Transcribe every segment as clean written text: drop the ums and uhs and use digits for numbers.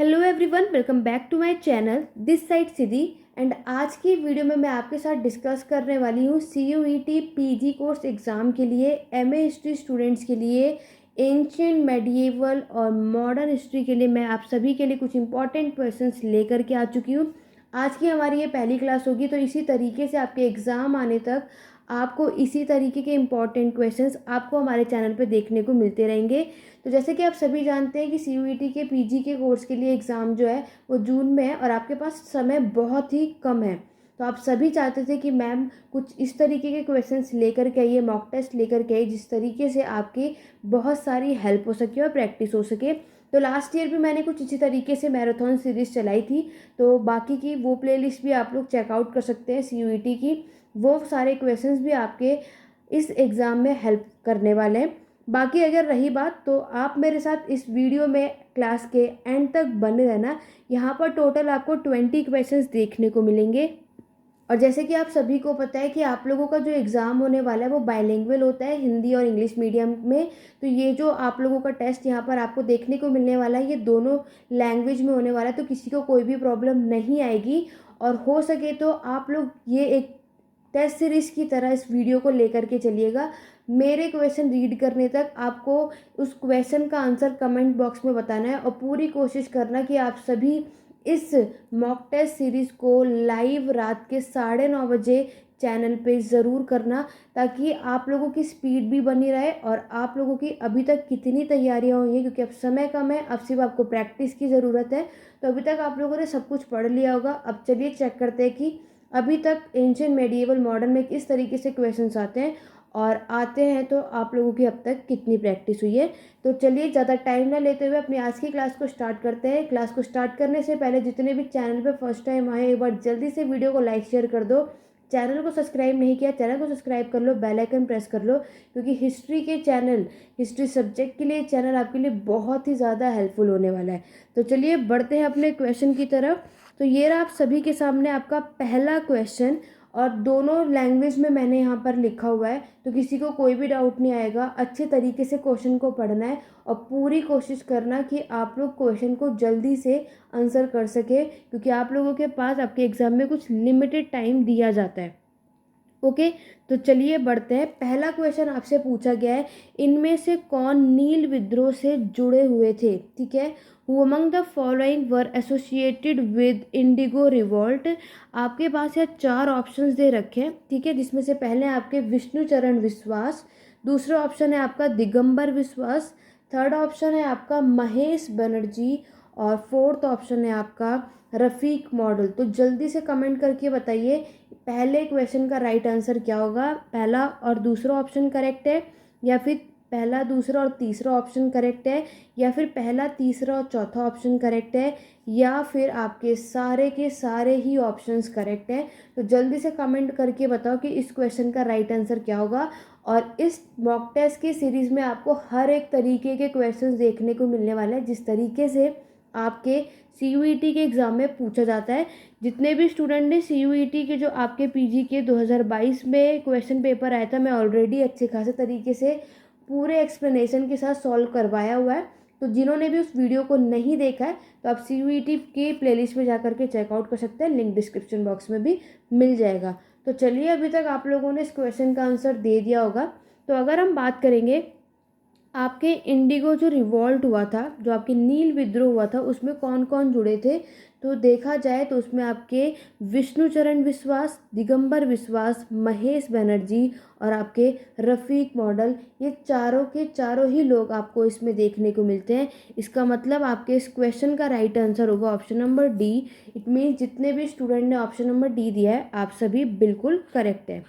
Hello everyone, welcome back to my channel this side Siddhi. And आज की video में मैं आपके साथ डिस्कस करने वाली हूँ CUET पीजी कोर्स एग्ज़ाम के लिए MA हिस्ट्री स्टूडेंट्स के लिए एंशियंट मेडिएवल और मॉडर्न हिस्ट्री के लिए मैं आप सभी के लिए कुछ इंपॉर्टेंट क्वेश्चंस लेकर के आ चुकी हूँ। आज की हमारी ये पहली क्लास होगी, तो इसी तरीके से आपके एग्ज़ाम आने तक आपको इसी तरीके के इम्पॉर्टेंट क्वेश्चंस आपको हमारे चैनल पे देखने को मिलते रहेंगे। तो जैसे कि आप सभी जानते हैं कि CUET के पीजी के कोर्स के लिए एग्ज़ाम जो है वो जून में है और आपके पास समय बहुत ही कम है। तो आप सभी चाहते थे कि मैम कुछ इस तरीके के क्वेश्चंस लेकर के आइए, मॉक टेस्ट लेकर के आइए, जिस तरीके से आपकी बहुत सारी हेल्प हो सके और प्रैक्टिस हो सके। तो लास्ट ईयर भी मैंने कुछ इसी तरीके से मैराथन सीरीज़ चलाई थी, तो बाकी की वो प्लेलिस्ट भी आप लोग चेकआउट कर सकते हैं CUET की। वो सारे क्वेश्चंस भी आपके इस एग्ज़ाम में हेल्प करने वाले हैं। बाकी अगर रही बात, तो आप मेरे साथ इस वीडियो में क्लास के एंड तक बने रहना। यहाँ पर टोटल आपको 20 क्वेश्चंस देखने को मिलेंगे। और जैसे कि आप सभी को पता है कि आप लोगों का जो एग्ज़ाम होने वाला है वो बाइलिंगुअल होता है, हिंदी और इंग्लिश मीडियम में। तो ये जो आप लोगों का टेस्ट यहाँ पर आपको देखने को मिलने वाला है, ये दोनों लैंग्वेज में होने वाला है, तो किसी को कोई भी प्रॉब्लम नहीं आएगी। और हो सके तो आप लोग ये एक टेस्ट सीरीज़ की तरह इस वीडियो को लेकर के चलिएगा। मेरे क्वेश्चन रीड करने तक आपको उस क्वेश्चन का आंसर कमेंट बॉक्स में बताना है और पूरी कोशिश करना कि आप सभी इस मॉक टेस्ट सीरीज़ को लाइव रात के 9:30 बजे चैनल पे ज़रूर करना, ताकि आप लोगों की स्पीड भी बनी रहे और आप लोगों की अभी तक कितनी तैयारियां हुई हैं, क्योंकि अब समय कम है, अब सिर्फ आपको प्रैक्टिस की ज़रूरत है। तो अभी तक आप लोगों ने सब कुछ पढ़ लिया होगा। अब चलिए चेक करते हैं कि अभी तक एंशियंट मेडिएवल मॉडर्न में किस तरीके से क्वेश्चंस आते हैं, और आते हैं तो आप लोगों की अब तक कितनी प्रैक्टिस हुई है। तो चलिए ज़्यादा टाइम ना लेते हुए अपनी आज की क्लास को स्टार्ट करते हैं। क्लास को स्टार्ट करने से पहले जितने भी चैनल पे फर्स्ट टाइम आए, एक बार जल्दी से वीडियो को लाइक शेयर कर दो। चैनल को सब्सक्राइब नहीं किया, चैनल को सब्सक्राइब कर लो, बेल आइकन प्रेस कर लो, क्योंकि हिस्ट्री के चैनल, हिस्ट्री सब्जेक्ट के लिए चैनल आपके लिए बहुत ही ज़्यादा हेल्पफुल होने वाला है। तो चलिए बढ़ते हैं अपने क्वेश्चन की तरफ। तो ये रहा आप सभी के सामने आपका पहला क्वेश्चन, और दोनों लैंग्वेज में मैंने यहाँ पर लिखा हुआ है, तो किसी को कोई भी डाउट नहीं आएगा। अच्छे तरीके से क्वेश्चन को पढ़ना है और पूरी कोशिश करना कि आप लोग क्वेश्चन को जल्दी से आंसर कर सके, क्योंकि आप लोगों के पास आपके एग्ज़ाम में कुछ लिमिटेड टाइम दिया जाता है। ओके, तो चलिए बढ़ते हैं। पहला क्वेश्चन आपसे पूछा गया है, इनमें से कौन नील विद्रोह से जुड़े हुए थे? ठीक है, who among the following were associated with Indigo revolt. आपके पास यहाँ 4 ऑप्शंस दे रखे हैं, ठीक है, जिसमें से पहले आपके विष्णुचरण विश्वास, दूसरा ऑप्शन है आपका दिगंबर विश्वास, थर्ड ऑप्शन है आपका महेश बनर्जी, और फोर्थ ऑप्शन है आपका रफ़ीक मॉडल। तो जल्दी से कमेंट करके बताइए पहले क्वेश्चन का राइट आंसर क्या होगा। पहला और दूसरा ऑप्शन करेक्ट है, या फिर पहला दूसरा और तीसरा ऑप्शन करेक्ट है, या फिर पहला तीसरा और चौथा ऑप्शन करेक्ट है, या फिर आपके सारे के सारे ही ऑप्शंस करेक्ट हैं। तो जल्दी से कमेंट करके बताओ कि इस क्वेश्चन का राइट आंसर क्या होगा। और इस मॉक टेस्ट की सीरीज़ में आपको हर एक तरीके के क्वेश्चंस देखने को मिलने वाले हैं, जिस तरीके से आपके CUET के एग्ज़ाम में पूछा जाता है। जितने भी स्टूडेंट ने CUET के जो आपके पीजी के 2022 में क्वेश्चन पेपर आया था, मैं ऑलरेडी अच्छे खासे तरीके से पूरे एक्सप्लेनेशन के साथ सॉल्व करवाया हुआ है। तो जिन्होंने भी उस वीडियो को नहीं देखा है, तो आप CUET के प्लेलिस्ट में जाकर के चेकआउट कर सकते हैं, लिंक डिस्क्रिप्शन बॉक्स में भी मिल जाएगा। तो चलिए, अभी तक आप लोगों ने इस क्वेश्चन का आंसर दे दिया होगा। तो अगर हम बात करेंगे आपके इंडिगो जो रिवॉल्ट हुआ था, जो आपके नील विद्रोह हुआ था, उसमें कौन कौन जुड़े थे, तो देखा जाए तो उसमें आपके विष्णुचरण विश्वास, दिगंबर विश्वास, महेश बनर्जी और आपके रफ़ीक मॉडल, ये चारों के चारों ही लोग आपको इसमें देखने को मिलते हैं। इसका मतलब आपके इस क्वेश्चन का राइट आंसर होगा option number D. It means जितने भी स्टूडेंट ने ऑप्शन नंबर डी दिया है, आप सभी बिल्कुल करेक्ट है।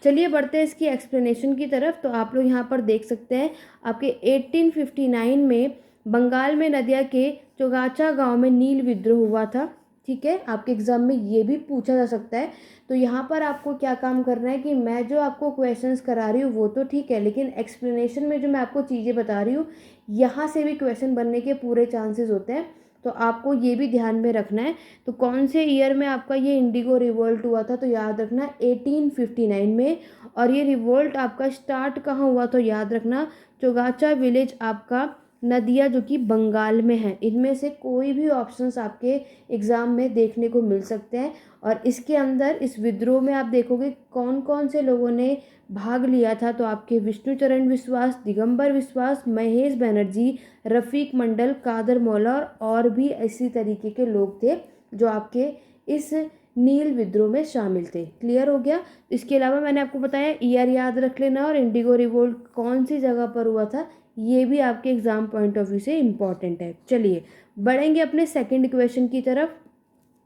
चलिए बढ़ते हैं इसकी एक्सप्लेनेशन की तरफ। तो आप लोग यहाँ पर देख सकते हैं आपके 1859 में बंगाल में नदिया के चौगाछा गांव में नील विद्रोह हुआ था। ठीक है, आपके एग्जाम में ये भी पूछा जा सकता है। तो यहाँ पर आपको क्या काम करना है कि मैं जो आपको क्वेश्चंस करा रही हूँ वो तो ठीक है, लेकिन एक्सप्लेनेशन में जो मैं आपको चीज़ें बता रही हूँ, यहाँ से भी क्वेश्चन बनने के पूरे चांसेस होते हैं। तो आपको ये भी ध्यान में रखना है। तो कौन से ईयर में आपका ये इंडिगो रिवोल्ट हुआ था, तो याद रखना 1859 में। और ये रिवोल्ट आपका स्टार्ट कहाँ हुआ, तो याद रखना चौगाछा विलेज आपका नदियाँ जो कि बंगाल में हैं। इनमें से कोई भी ऑप्शंस आपके एग्ज़ाम में देखने को मिल सकते हैं। और इसके अंदर इस विद्रोह में आप देखोगे कौन कौन से लोगों ने भाग लिया था, तो आपके विष्णुचरण विश्वास, दिगंबर विश्वास, महेश बनर्जी, रफ़ीक मंडल, कादर मौला और भी इसी तरीके के लोग थे जो आपके इस नील विद्रोह में शामिल थे। क्लियर हो गया। इसके अलावा मैंने आपको बताया ईयर याद रख लेना और इंडिगो रिवोल्ट कौन सी जगह पर हुआ था, ये भी आपके एग्ज़ाम पॉइंट ऑफ व्यू से इम्पॉर्टेंट है। चलिए बढ़ेंगे अपने सेकंड क्वेश्चन की तरफ।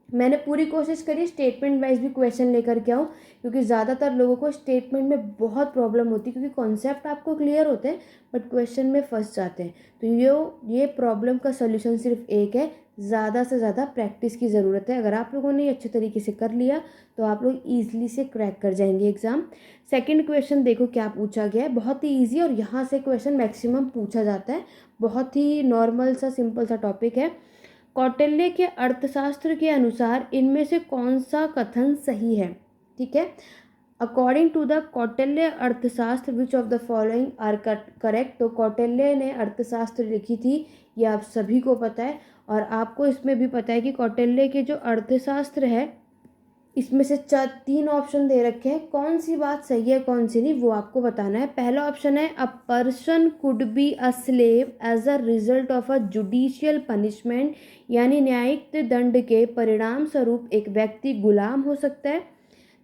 मैंने पूरी कोशिश करी स्टेटमेंट वाइज भी क्वेश्चन लेकर के आऊँ, क्योंकि ज़्यादातर लोगों को स्टेटमेंट में बहुत प्रॉब्लम होती है, क्योंकि कॉन्सेप्ट आपको क्लियर होते हैं बट क्वेश्चन में फंस जाते हैं। तो ये प्रॉब्लम का सॉल्यूशन सिर्फ एक है, ज़्यादा से ज़्यादा प्रैक्टिस की ज़रूरत है। अगर आप लोगों ने ये अच्छे तरीके से कर लिया तो आप लोग ईजिली से क्रैक कर जाएंगे एग्ज़ाम। सेकेंड क्वेश्चन देखो क्या पूछा गया है, बहुत ही ईजी, और यहाँ से क्वेश्चन मैक्सिमम पूछा जाता है। बहुत ही नॉर्मल सा सिंपल सा टॉपिक है। कौटिल्य के अर्थशास्त्र के अनुसार इनमें से कौन सा कथन सही है? ठीक है, according to the Kautilya Arthashastra which of the following are correct. तो कौटिल्य ने अर्थशास्त्र लिखी थी, ये आप सभी को पता है। और आपको इसमें भी पता है कि कौटिल्य के जो अर्थशास्त्र है इसमें से तीन ऑप्शन दे रखे हैं, कौन सी बात सही है कौन सी नहीं वो आपको बताना है। पहला ऑप्शन है a person could be a slave as a result of a judicial punishment, यानी न्यायिक दंड के परिणाम स्वरूप एक व्यक्ति गुलाम हो सकता है।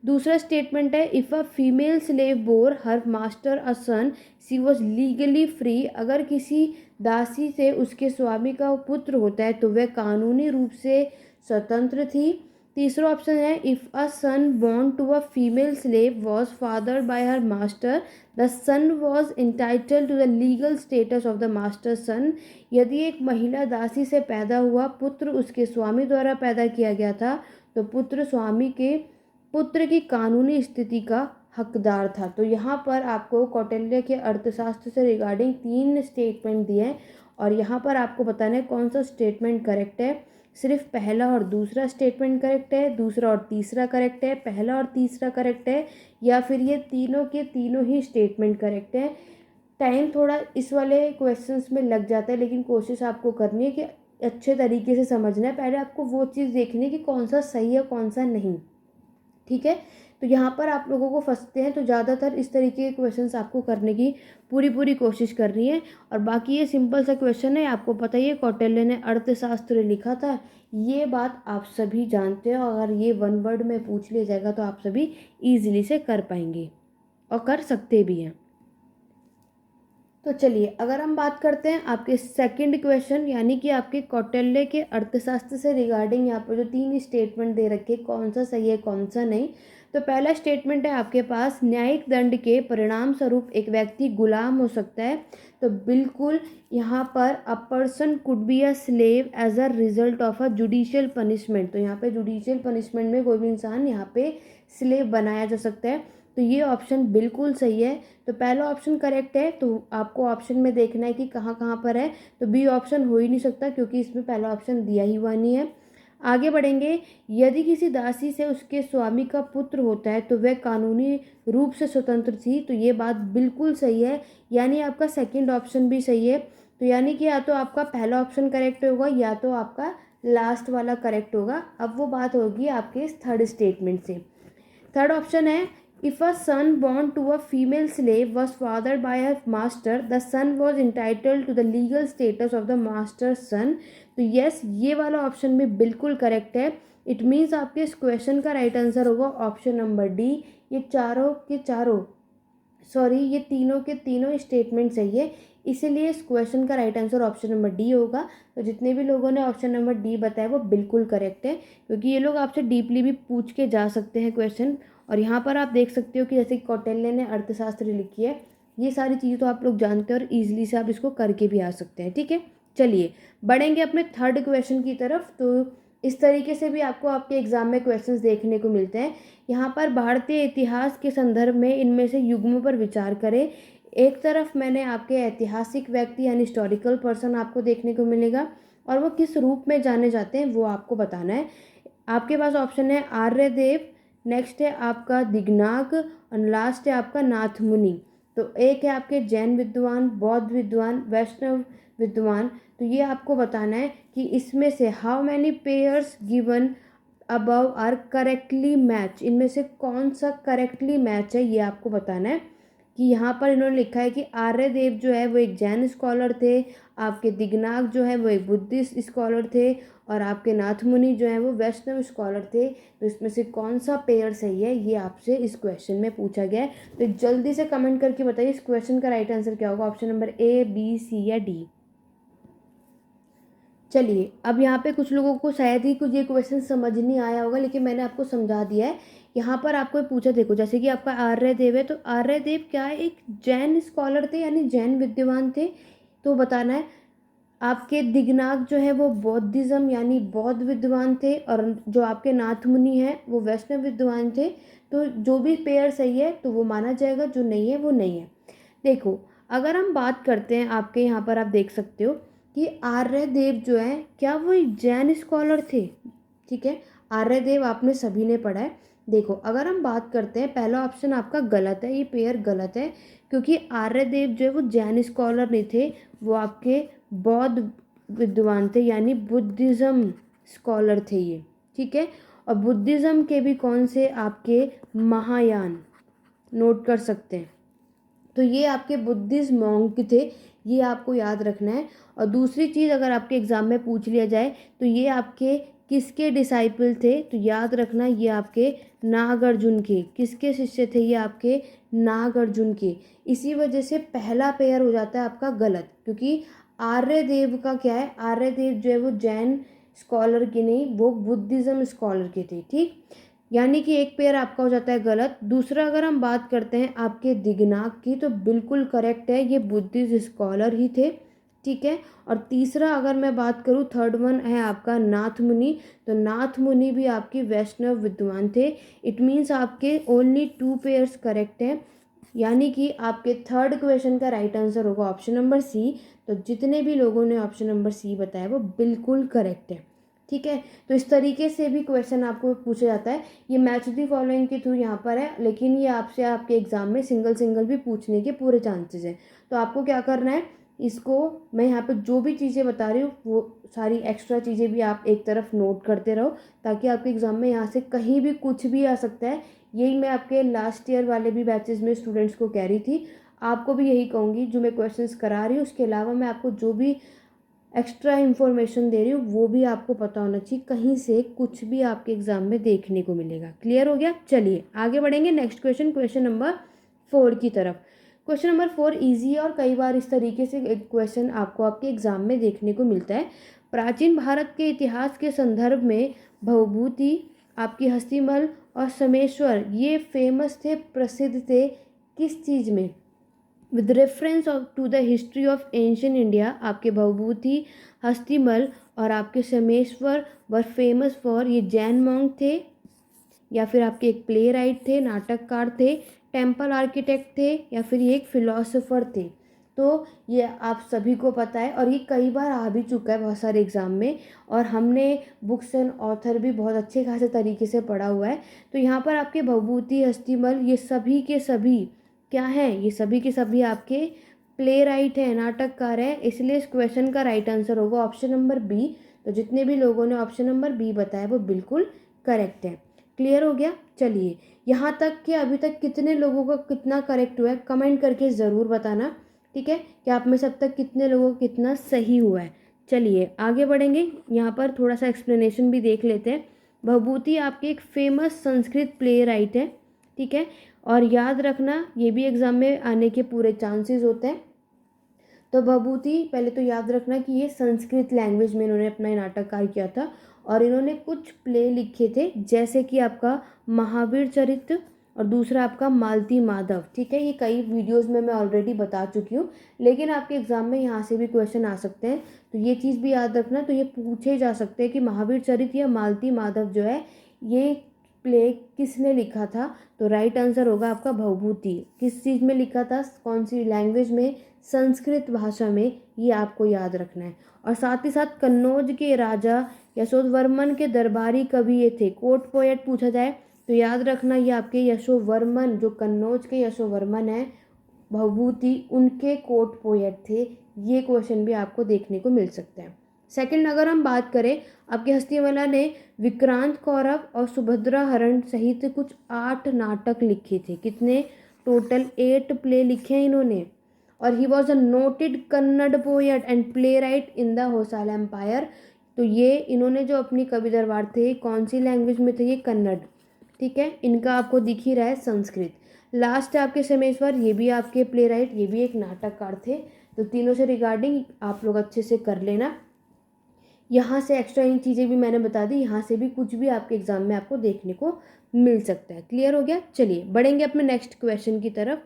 दूसरा स्टेटमेंट है if a female slave bore her master a son she was legally free, अगर किसी दासी से उसके स्वामी का पुत्र होता है तो वह कानूनी रूप से स्वतंत्र थी। तीसरा ऑप्शन है if a son born to a female slave was fathered by her master the son was entitled to the legal status of the master son, यदि एक महिला दासी से पैदा हुआ पुत्र उसके स्वामी द्वारा पैदा किया गया था तो पुत्र की कानूनी स्थिति का हकदार था। तो यहाँ पर आपको कौटिल्य के अर्थशास्त्र से रिगार्डिंग तीन स्टेटमेंट दिए हैं और यहाँ पर आपको बताना है कौन सा स्टेटमेंट करेक्ट है। सिर्फ पहला और दूसरा स्टेटमेंट करेक्ट है, दूसरा और तीसरा करेक्ट है, पहला और तीसरा करेक्ट है, या फिर ये तीनों के तीनों ही स्टेटमेंट करेक्ट है। टाइम थोड़ा इस वाले क्वेश्चंस में लग जाता है, लेकिन कोशिश आपको करनी है कि अच्छे तरीके से समझना है। पहले आपको वो चीज़ देखनी है कि कौन सा सही है कौन सा नहीं। ठीक है, तो यहाँ पर आप लोगों को फंसते हैं, तो ज़्यादातर इस तरीके के क्वेश्चंस आपको करने की पूरी कोशिश करनी है। और बाकी ये सिंपल सा क्वेश्चन है, आपको पता ही है कौटिल्य ने अर्थशास्त्र लिखा था, ये बात आप सभी जानते हो। अगर ये वन वर्ड में पूछ लिया जाएगा तो आप सभी ईजिली से कर पाएंगे और कर सकते भी हैं। तो चलिए अगर हम बात करते हैं आपके सेकंड क्वेश्चन, यानी कि आपके कौटिल्य के अर्थशास्त्र से रिगार्डिंग यहाँ पर जो तीन स्टेटमेंट दे रखे कौन सा सही है कौन सा नहीं। तो पहला स्टेटमेंट है आपके पास न्यायिक दंड के परिणाम स्वरूप एक व्यक्ति गुलाम हो सकता है। तो बिल्कुल यहाँ पर a person could be a slave as a result of a judicial punishment. तो यहाँ पे जुडिशियल पनिशमेंट में कोई भी इंसान यहाँ पे स्लेव बनाया जा सकता है। तो ये ऑप्शन बिल्कुल सही है। तो पहला ऑप्शन करेक्ट है, तो आपको ऑप्शन में देखना है कि कहाँ कहाँ पर है। तो बी ऑप्शन हो ही नहीं सकता क्योंकि इसमें पहला ऑप्शन दिया ही हुआ नहीं है। आगे बढ़ेंगे, यदि किसी दासी से उसके स्वामी का पुत्र होता है तो वह कानूनी रूप से स्वतंत्र थी। तो ये बात बिल्कुल सही है, यानी आपका सेकंड ऑप्शन भी सही है। तो यानी कि या तो आपका पहला ऑप्शन करेक्ट होगा या तो आपका लास्ट वाला करेक्ट होगा। अब वो बात होगी आपके इस थर्ड स्टेटमेंट से। थर्ड ऑप्शन है if a son born to a female slave was fathered by a master, the son was entitled to the legal status of the master's son। तो यस, ये वाला ऑप्शन भी बिल्कुल correct है। It means आपके इस question का right answer होगा ऑप्शन नंबर डी। ये चारों के चारों ये तीनों के तीनों स्टेटमेंट सही है, इसीलिए इस क्वेश्चन का right answer option number D होगा। तो जितने भी लोगों ने ऑप्शन नंबर डी बताया वो बिल्कुल करेक्ट है, क्योंकि ये लोग आपसे डीपली भी पूछ के जा सकते हैं क्वेश्चन। और यहाँ पर आप देख सकते हो कि जैसे कौटिल्य ने अर्थशास्त्र लिखी है, ये सारी चीज़ें तो आप लोग जानते हैं और ईजिली से आप इसको करके भी आ सकते हैं। ठीक है, चलिए बढ़ेंगे अपने थर्ड क्वेश्चन की तरफ। तो इस तरीके से भी आपको आपके एग्जाम में क्वेश्चंस देखने को मिलते हैं। यहाँ पर भारतीय इतिहास के संदर्भ में इनमें से युग्मों पर विचार करें। एक तरफ मैंने आपके ऐतिहासिक व्यक्ति यानी हिस्टोरिकल पर्सन आपको देखने को मिलेगा और वो किस रूप में जाने जाते हैं वो आपको बताना है। आपके पास ऑप्शन है आर्यदेव, नेक्स्ट है आपका दिगनाग और लास्ट है आपका नाथ मुनि। तो एक है आपके जैन विद्वान, बौद्ध विद्वान, वैष्णव विद्वान, तो ये आपको बताना है कि इसमें से how many pairs given above are correctly match, इनमें से कौन सा करेक्टली मैच है ये आपको बताना है। कि यहाँ पर इन्होंने लिखा है कि आर्यदेव जो है वो एक जैन स्कॉलर थे, आपके दिगनाग जो है वो एक बुद्धिस्ट स्कॉलर थे, और आपके नाथ मुनि जो है वो वैष्णव स्कॉलर थे। तो इसमें से कौन सा पेयर सही है ये आपसे इस क्वेश्चन में पूछा गया है। तो जल्दी से कमेंट करके बताइए इस क्वेश्चन का राइट आंसर क्या होगा, ऑप्शन नंबर ए, बी, सी या डी। चलिए, अब यहाँ पे कुछ लोगों को शायद ही कुछ ये क्वेश्चन समझ नहीं आया होगा, लेकिन मैंने आपको समझा दिया है। यहाँ पर आपको पूछा, देखो जैसे कि आपका आर्यदेव है, तो आर्यदेव क्या है, एक जैन स्कॉलर थे यानी जैन विद्वान थे। तो बताना है आपके दिगनाग जो है वो बौद्धिज्म यानी बौद्ध विद्वान थे, और जो आपके नाथ मुनि हैं वो वैष्णव विद्वान थे। तो जो भी पेयर सही है तो वो माना जाएगा, जो नहीं है वो नहीं है। देखो, अगर हम बात करते हैं, आपके यहाँ पर आप देख सकते हो कि आर्यदेव जो है क्या वो एक जैन स्कॉलर थे। ठीक है, आर्यदेव आपने सभी ने पढ़ा है। देखो, अगर हम बात करते हैं, पहला ऑप्शन आपका गलत है, ये पेयर गलत है, क्योंकि आर्यदेव जो है वो जैन स्कॉलर नहीं थे, वो आपके बौद्ध विद्वान थे यानी बुद्धिज़्म स्कॉलर थे ये। ठीक है, और बुद्धिज़्म के भी कौन से, आपके महायान, नोट कर सकते हैं। तो ये आपके बुद्धिस्ट मॉन्क थे, ये आपको याद रखना है। और दूसरी चीज़, अगर आपके एग्ज़ाम में पूछ लिया जाए तो ये आपके किसके डिसाइपल थे, तो याद रखना ये आपके नागार्जुन के, किसके शिष्य थे, ये आपके नागार्जुन के। इसी वजह से पहला पेयर हो जाता है आपका गलत, क्योंकि आर्यदेव का क्या है, आर्यदेव जो है वो जैन स्कॉलर के नहीं, वो बुद्धिज़्म स्कॉलर के थे। ठीक, यानी कि एक पेयर आपका हो जाता है गलत। दूसरा, अगर हम बात करते हैं आपके दिगनाग की, तो बिल्कुल करेक्ट है, ये बुद्धिस्ट स्कॉलर ही थे। ठीक है, और तीसरा अगर मैं बात करूँ, थर्ड वन है आपका नाथ मुनि, तो नाथ मुनि भी आपकी वैष्णव विद्वान थे। इट मीन्स आपके ओनली 2 पेयर्स करेक्ट हैं, यानी कि आपके थर्ड क्वेश्चन का राइट आंसर होगा ऑप्शन नंबर सी। तो जितने भी लोगों ने ऑप्शन नंबर सी बताया वो बिल्कुल करेक्ट है। ठीक है, तो इस तरीके से भी क्वेश्चन आपको पूछा जाता है। ये मैच दी फॉलोइंग के थ्रू यहाँ पर है, लेकिन ये आपसे आपके एग्जाम में सिंगल सिंगल भी पूछने के पूरे चांसेस हैं। तो आपको क्या करना है, इसको मैं यहाँ पे जो भी चीज़ें बता रही हूँ वो सारी एक्स्ट्रा चीज़ें भी आप एक तरफ नोट करते रहो, ताकि आपके एग्ज़ाम में यहाँ से कहीं भी कुछ भी आ सकता है। यही मैं आपके लास्ट ईयर वाले भी बैचेस में स्टूडेंट्स को कह रही थी, आपको भी यही कहूँगी। जो मैं क्वेश्चंस करा रही हूँ उसके अलावा मैं आपको जो भी एक्स्ट्रा इन्फॉर्मेशन दे रही हूँ वो भी आपको पता होना चाहिए, कहीं से कुछ भी आपके एग्जाम में देखने को मिलेगा। क्लियर हो गया? चलिए आगे बढ़ेंगे नेक्स्ट क्वेश्चन, क्वेश्चन नंबर 4 की तरफ। क्वेश्चन नंबर 4 इजी है, और कई बार इस तरीके से एक क्वेश्चन आपको आपके एग्जाम में देखने को मिलता है। प्राचीन भारत के इतिहास के संदर्भ में भवभूति, आपकी हस्तिमल और समेश्वर ये फेमस थे, प्रसिद्ध थे किस चीज़ में? With reference of to the history of ancient India, आपके भवभूति, हस्तिमल और आपके समेश्वर वर फेमस फॉर, ये जैन मॉन्क थे, या फिर आपके एक प्ले राइट थे, नाटककार थे, टेम्पल आर्किटेक्ट थे, या फिर ये एक फिलोसोफर थे। तो ये आप सभी को पता है, और ये कई बार आ भी चुका है बहुत सारे एग्जाम में, और हमने बुक्स एंड ऑथर भी बहुत अच्छे खासे तरीके से पढ़ा हुआ है। तो यहाँ पर आपके भवभूति, हस्तिमल ये सभी के सभी क्या हैं, ये सभी के सभी आपके प्ले राइट हैं, नाटककार हैं, इसलिए इस क्वेश्चन का राइट आंसर होगा ऑप्शन नंबर बी। तो जितने भी लोगों ने ऑप्शन नंबर बी बताया वो बिल्कुल करेक्ट है। क्लियर हो गया? चलिए, यहाँ तक कि अभी तक कितने लोगों का कितना करेक्ट हुआ है कमेंट करके ज़रूर बताना। ठीक है, कि आप में से अब तक कितने लोगों को कितना सही हुआ है। चलिए आगे बढ़ेंगे, यहाँ पर थोड़ा सा एक्सप्लेनेशन भी देख लेते हैं। भवभूति आपके एक फेमस संस्कृत प्ले राइट है। ठीक है, और याद रखना ये भी एग्जाम में आने के पूरे चांसेस होते हैं। तो भभूति, पहले तो याद रखना कि ये संस्कृत लैंग्वेज में इन्होंने अपना नाटककार किया था, और इन्होंने कुछ प्ले लिखे थे, जैसे कि आपका महावीर चरित्र और दूसरा आपका मालती माधव। ठीक है, ये कई वीडियोस में मैं ऑलरेडी बता चुकी हूँ, लेकिन आपके एग्जाम में यहाँ से भी क्वेश्चन आ सकते हैं, तो ये चीज़ भी याद रखना। तो ये पूछे जा सकते हैं कि महावीर चरित्र या मालती माधव जो है ये प्ले किसने लिखा था? तो राइट आंसर होगा आपका भवभूति। किस चीज़ में लिखा था, कौन सी लैंग्वेज में? संस्कृत भाषा में, ये आपको याद रखना है। और साथ ही साथ कन्नौज के राजा यशोवर्मन के दरबारी कवि ये थे। कोर्ट पोएट पूछा जाए तो याद रखना ये आपके यशोवर्मन, जो कन्नौज के यशोवर्मन हैं भवभूति, उनके कोर्ट पोएट थे ये क्वेश्चन भी आपको देखने को मिल सकता है। सेकंड अगर हम बात करें, आपके हस्तीवाला ने विक्रांत कौरव और सुभद्रा हरण सहित कुछ 8 नाटक लिखे थे। कितने? टोटल 8 प्ले लिखे हैं इन्होंने। और he was a noted Kannada poet and playwright in the Hoysala empire. तो ये इन्होंने जो अपनी कवि दरबार थे, कौन सी लैंग्वेज में थे? ये कन्नड़। ठीक है, इनका आपको दिख ही रहा है संस्कृत। लास्ट है आपके समेश्वर, ये भी आपके प्ले राइट, ये भी एक नाटककार थे। तो तीनों से रिगार्डिंग आप लोग अच्छे से कर लेना। यहाँ से एक्स्ट्रा इन चीज़ें भी मैंने बता दी, यहाँ से भी कुछ भी आपके एग्जाम में आपको देखने को मिल सकता है। क्लियर हो गया? चलिए बढ़ेंगे अपने नेक्स्ट क्वेश्चन की तरफ।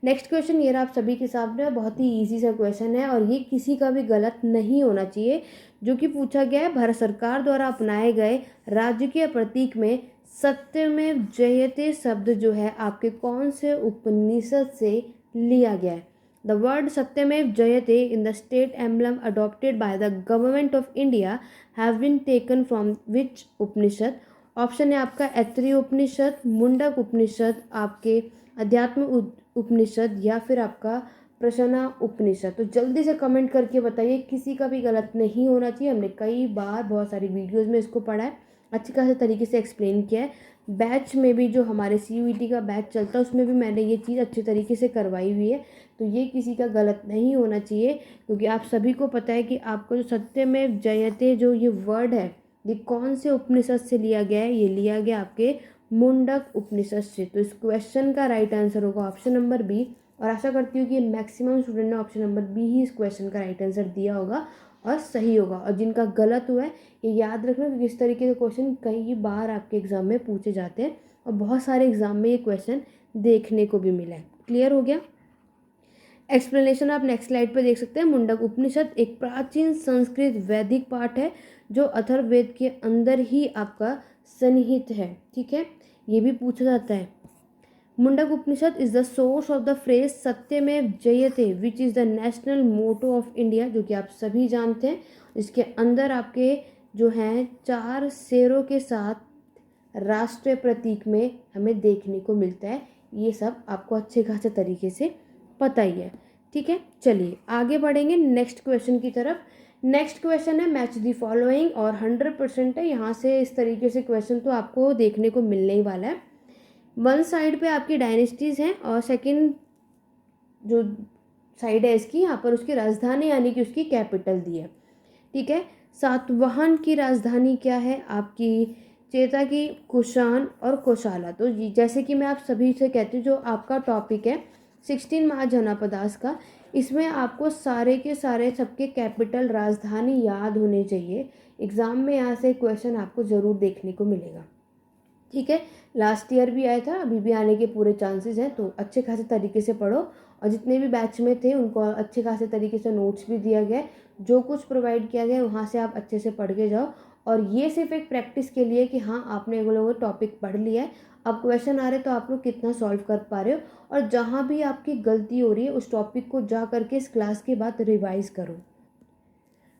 नेक्स्ट क्वेश्चन ये रहा आप सभी के सामने, बहुत ही इजी सा क्वेश्चन है और ये किसी का भी गलत नहीं होना चाहिए। जो कि पूछा गया है, भारत सरकार द्वारा अपनाए गए राजकीय प्रतीक में सत्यमेव जयते शब्द जो है आपके कौन से उपनिषद से लिया गया है? द वर्ड सत्यमेव जयते in the state emblem adopted by the government of India have been taken from which Upanishad? Option है आपका ऐत्रेय उपनिषद, मुंडक उपनिषद, आपके अध्यात्म उपनिषद या फिर आपका प्रश्ना उपनिषद। तो जल्दी से कमेंट करके बताइए, किसी का भी गलत नहीं होना चाहिए। हमने कई बार बहुत सारी वीडियोस में इसको पढ़ा है, अच्छी खासे तरीके से एक्सप्लेन किया है। बैच में भी जो हमारे CUET का बैच चलता है उसमें भी मैंने ये चीज़ अच्छी तरीके से करवाई हुई है। तो ये किसी का गलत नहीं होना चाहिए, क्योंकि आप सभी को पता है कि आपको जो सत्यमेव जयते जो ये वर्ड है, ये कौन से उपनिषद से लिया गया है? ये लिया गया आपके मुंडक उपनिषद से। तो इस क्वेश्चन का राइट आंसर होगा ऑप्शन नंबर बी। और आशा करती हूँ कि मैक्सिमम स्टूडेंट ने ऑप्शन नंबर बी ही इस क्वेश्चन का राइट आंसर दिया होगा और सही होगा। और जिनका गलत हुआ है ये याद रखना, क्योंकि इस तरीके के क्वेश्चन कई बार आपके एग्जाम में पूछे जाते हैं और बहुत सारे एग्जाम में ये क्वेश्चन देखने को भी मिला है। क्लियर हो गया? एक्सप्लेनेशन आप नेक्स्ट स्लाइड पे देख सकते हैं। मुंडक उपनिषद एक प्राचीन संस्कृत वैदिक पाठ है जो अथर्ववेद के अंदर ही आपका सन्निहित है। ठीक है, ये भी पूछा जाता है। Mundaka Upanishad is the source of the phrase Satyameva Jayate which is the national motto of India, जो कि आप सभी जानते हैं। इसके अंदर आपके जो हैं 4 शेरों के साथ राष्ट्रीय प्रतीक में हमें देखने को मिलता है। ये सब आपको अच्छे खासे तरीके से पता ही है। ठीक है, चलिए आगे बढ़ेंगे नेक्स्ट क्वेश्चन की तरफ। नेक्स्ट क्वेश्चन है मैच द फॉलोइंग और 100% है। यहाँ से इस तरीके से क्वेश्चन तो आपको देखने को मिलने ही वाला है। वन साइड पे आपकी डायनेस्टीज़ हैं और सेकंड जो साइड है इसकी, यहाँ पर उसकी राजधानी यानी कि उसकी कैपिटल दी है। ठीक है, सातवाहन की राजधानी क्या है? आपकी चेता की कुषाण और कोशाला। तो जैसे कि मैं आप सभी से कहती हूँ, जो आपका टॉपिक है 16 महाजनापदास का, इसमें आपको सारे के सारे सबके कैपिटल राजधानी याद होने चाहिए। एग्ज़ाम में यहाँ से क्वेश्चन आपको ज़रूर देखने को मिलेगा। ठीक है, लास्ट ईयर भी आया था, अभी भी आने के पूरे चांसेस हैं। तो अच्छे खासे तरीके से पढ़ो और जितने भी बैच में थे उनको अच्छे खासे तरीके से नोट्स भी दिया गया है। जो कुछ प्रोवाइड किया गया है वहाँ से आप अच्छे से पढ़ के जाओ। और ये सिर्फ एक प्रैक्टिस के लिए कि हाँ आपने वो लोग टॉपिक पढ़ लिया है, अब क्वेश्चन आ रहे तो आप लोग कितना सॉल्व कर पा रहे हो। और जहाँ भी आपकी गलती हो रही है उस टॉपिक को जा करके इस क्लास के बाद रिवाइज करो।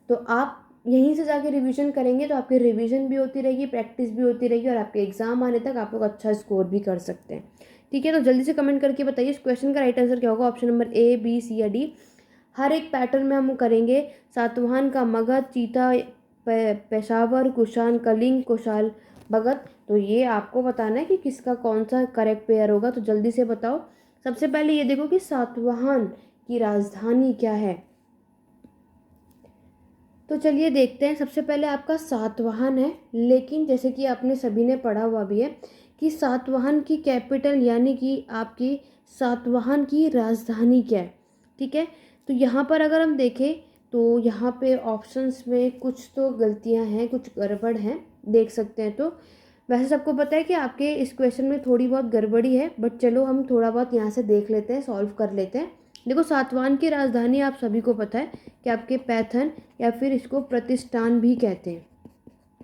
तो आप यहीं से जाके रिवीजन करेंगे तो आपकी रिवीजन भी होती रहेगी, प्रैक्टिस भी होती रहेगी और आपके एग्जाम आने तक आप लोग अच्छा स्कोर भी कर सकते हैं। ठीक है, तो जल्दी से कमेंट करके बताइए इस क्वेश्चन का राइट आंसर क्या होगा। ऑप्शन नंबर ए, बी, सी या डी। हर एक पैटर्न में हम करेंगे। सातवाहन का मगध, चीता पेशावर, कुषाण कलिंग, कुशाल भगत। तो ये आपको बताना है कि किसका कौन सा करेक्ट पेयर होगा। तो जल्दी से बताओ। सबसे पहले ये देखो कि सातवाहन की राजधानी क्या है। तो चलिए देखते हैं। सबसे पहले आपका सातवाहन है, लेकिन जैसे कि आपने सभी ने पढ़ा हुआ भी है कि सातवाहन की कैपिटल यानी कि आपकी सातवाहन की राजधानी क्या है। ठीक है, तो यहाँ पर अगर हम देखें तो यहाँ पे ऑप्शंस में कुछ तो गलतियाँ हैं, कुछ गड़बड़ हैं, देख सकते हैं। तो वैसे सबको पता है कि आपके इस क्वेश्चन में थोड़ी बहुत गड़बड़ी है, बट चलो हम थोड़ा बहुत यहाँ से देख लेते हैं, सॉल्व कर लेते हैं। देखो, सातवाहन की राजधानी आप सभी को पता है कि आपके पैथन या फिर इसको प्रतिष्ठान भी कहते हैं,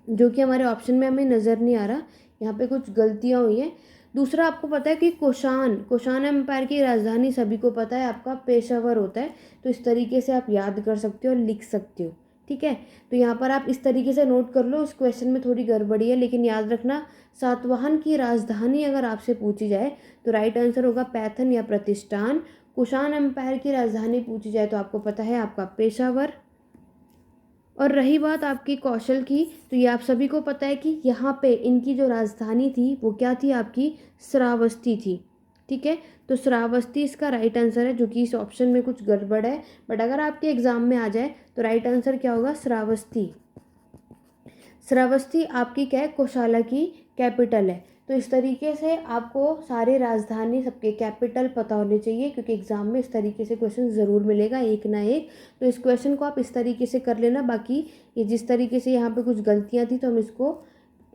जो कि हमारे ऑप्शन में हमें नज़र नहीं आ रहा। यहाँ पे कुछ गलतियाँ हुई हैं। दूसरा आपको पता है कि कुषाण एम्पायर की राजधानी सभी को पता है आपका पेशावर होता है। तो इस तरीके से आप याद कर सकते हो और लिख सकते हो। ठीक है, तो यहाँ पर आप इस तरीके से नोट कर लो। इस क्वेश्चन में थोड़ी गड़बड़ी है, लेकिन याद रखना सातवाहन की राजधानी अगर आपसे पूछी जाए तो राइट आंसर होगा पैथन या प्रतिष्ठान। कुषाण एम्पायर की राजधानी पूछी जाए तो आपको पता है आपका पेशावर। और रही बात आपकी कौशल की, तो ये आप सभी को पता है कि यहाँ पे इनकी जो राजधानी थी वो क्या थी, आपकी श्रावस्ती थी। ठीक है, तो श्रावस्ती इसका राइट आंसर है, जो कि इस ऑप्शन में कुछ गड़बड़ है, बट अगर आपके एग्जाम में आ जाए तो राइट आंसर क्या होगा, श्रावस्ती। श्रावस्ती आपकी क्या है, कोशाला की कैपिटल है। तो इस तरीके से आपको सारे राजधानी सबके कैपिटल पता होने चाहिए, क्योंकि एग्जाम में इस तरीके से क्वेश्चन ज़रूर मिलेगा एक ना एक। तो इस क्वेश्चन को आप इस तरीके से कर लेना। बाकी ये जिस तरीके से यहाँ पे कुछ गलतियाँ थी तो हम इसको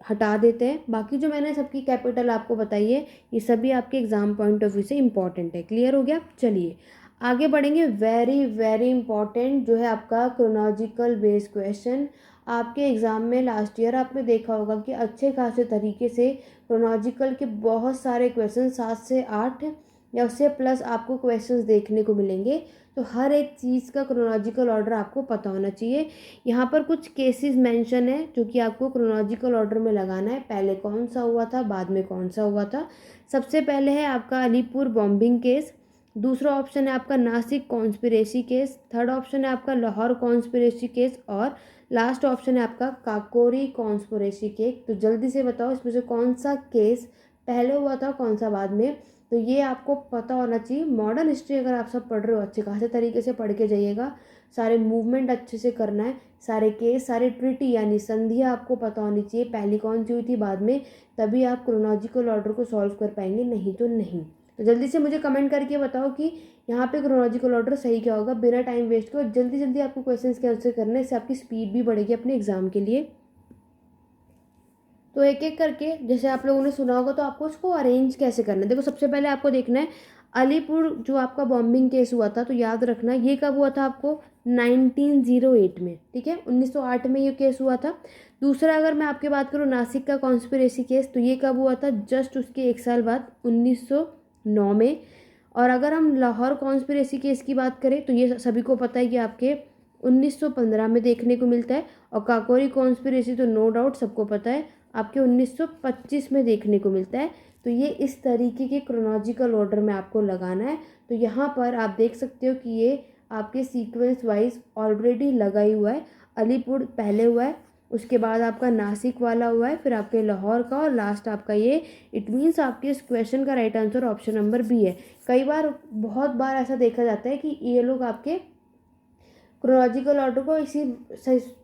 हटा देते हैं। बाकी जो मैंने सबकी कैपिटल आपको बताई है ये सभी आपके एग्जाम पॉइंट ऑफ व्यू से इंपॉर्टेंट है। क्लियर हो गया? चलिए आगे बढ़ेंगे। वेरी वेरी इंपॉर्टेंट जो है आपका क्रोनोलॉजिकल बेस्ड क्वेश्चन। आपके एग्ज़ाम में लास्ट ईयर आपने देखा होगा कि अच्छे खासे तरीके से क्रोनोलॉजिकल के बहुत सारे क्वेश्चन 7 से 8 या उससे प्लस आपको क्वेश्चंस देखने को मिलेंगे। तो हर एक चीज़ का क्रोनोलॉजिकल ऑर्डर आपको पता होना चाहिए। यहाँ पर कुछ केसेस मेंशन है जो कि आपको क्रोनोलॉजिकल ऑर्डर में लगाना है, पहले कौन सा हुआ था, बाद में कौन सा हुआ था। सबसे पहले है आपका अलीपुर बॉम्बिंग केस, दूसरा ऑप्शन है आपका Nashik conspiracy case, third option है आपका लाहौर कॉन्स्पिरेसी केस, और लास्ट ऑप्शन है आपका काकोरी कॉन्स्पिरेसी केस। तो जल्दी से बताओ इसमें से कौन सा केस पहले हुआ था, कौन सा बाद में। तो ये आपको पता होना चाहिए। मॉडर्न हिस्ट्री अगर आप सब पढ़ रहे हो अच्छे खासे तरीके से पढ़ के जाइएगा, सारे मूवमेंट अच्छे से करना है, सारे केस सारे ट्रिटी यानी संधियाँ आपको पता होनी चाहिए, पहली कौन सी हुई थी बाद में, तभी आप क्रोनोलॉजिकल ऑर्डर को सॉल्व कर पाएंगे, नहीं तो नहीं। तो जल्दी से मुझे कमेंट करके बताओ कि यहाँ पे क्रोनोलॉजिकल ऑर्डर सही क्या होगा, बिना टाइम वेस्ट के। और जल्दी जल्दी आपको क्वेश्चंस के आंसर करने से आपकी स्पीड भी बढ़ेगी अपने एग्जाम के लिए। तो एक एक करके जैसे आप लोगों ने सुना होगा तो आपको उसको अरेंज कैसे करना है। देखो सबसे पहले आपको देखना है अलीपुर जो आपका बॉम्बिंग केस हुआ था, तो याद रखना ये कब हुआ था आपको, 1908 में। ठीक है, 1908 में ये केस हुआ था। दूसरा अगर मैं आपकी बात करूँ नासिक का कॉन्स्पिरेसी केस, तो ये कब हुआ था, जस्ट उसके एक साल बाद 1909 में। और अगर हम लाहौर कॉन्स्पिरेसी केस की बात करें तो ये सभी को पता है कि आपके 1915 में देखने को मिलता है। और काकोरी कॉन्स्पिरेसी तो नो डाउट सबको पता है आपके 1925 में देखने को मिलता है। तो ये इस तरीके के क्रोनोलॉजिकल ऑर्डर में आपको लगाना है। तो यहाँ पर आप देख सकते हो कि ये आपके सीक्वेंस वाइज ऑलरेडी लगा ही हुआ है। अलीपुर पहले हुआ है, उसके बाद आपका नासिक वाला हुआ है, फिर आपके लाहौर का, और लास्ट आपका ये। इट मीन्स आपके इस क्वेश्चन का right answer option number B है। कई बार बहुत बार ऐसा देखा जाता है कि ये लोग आपके क्रोनोलॉजिकल ऑर्डर को इसी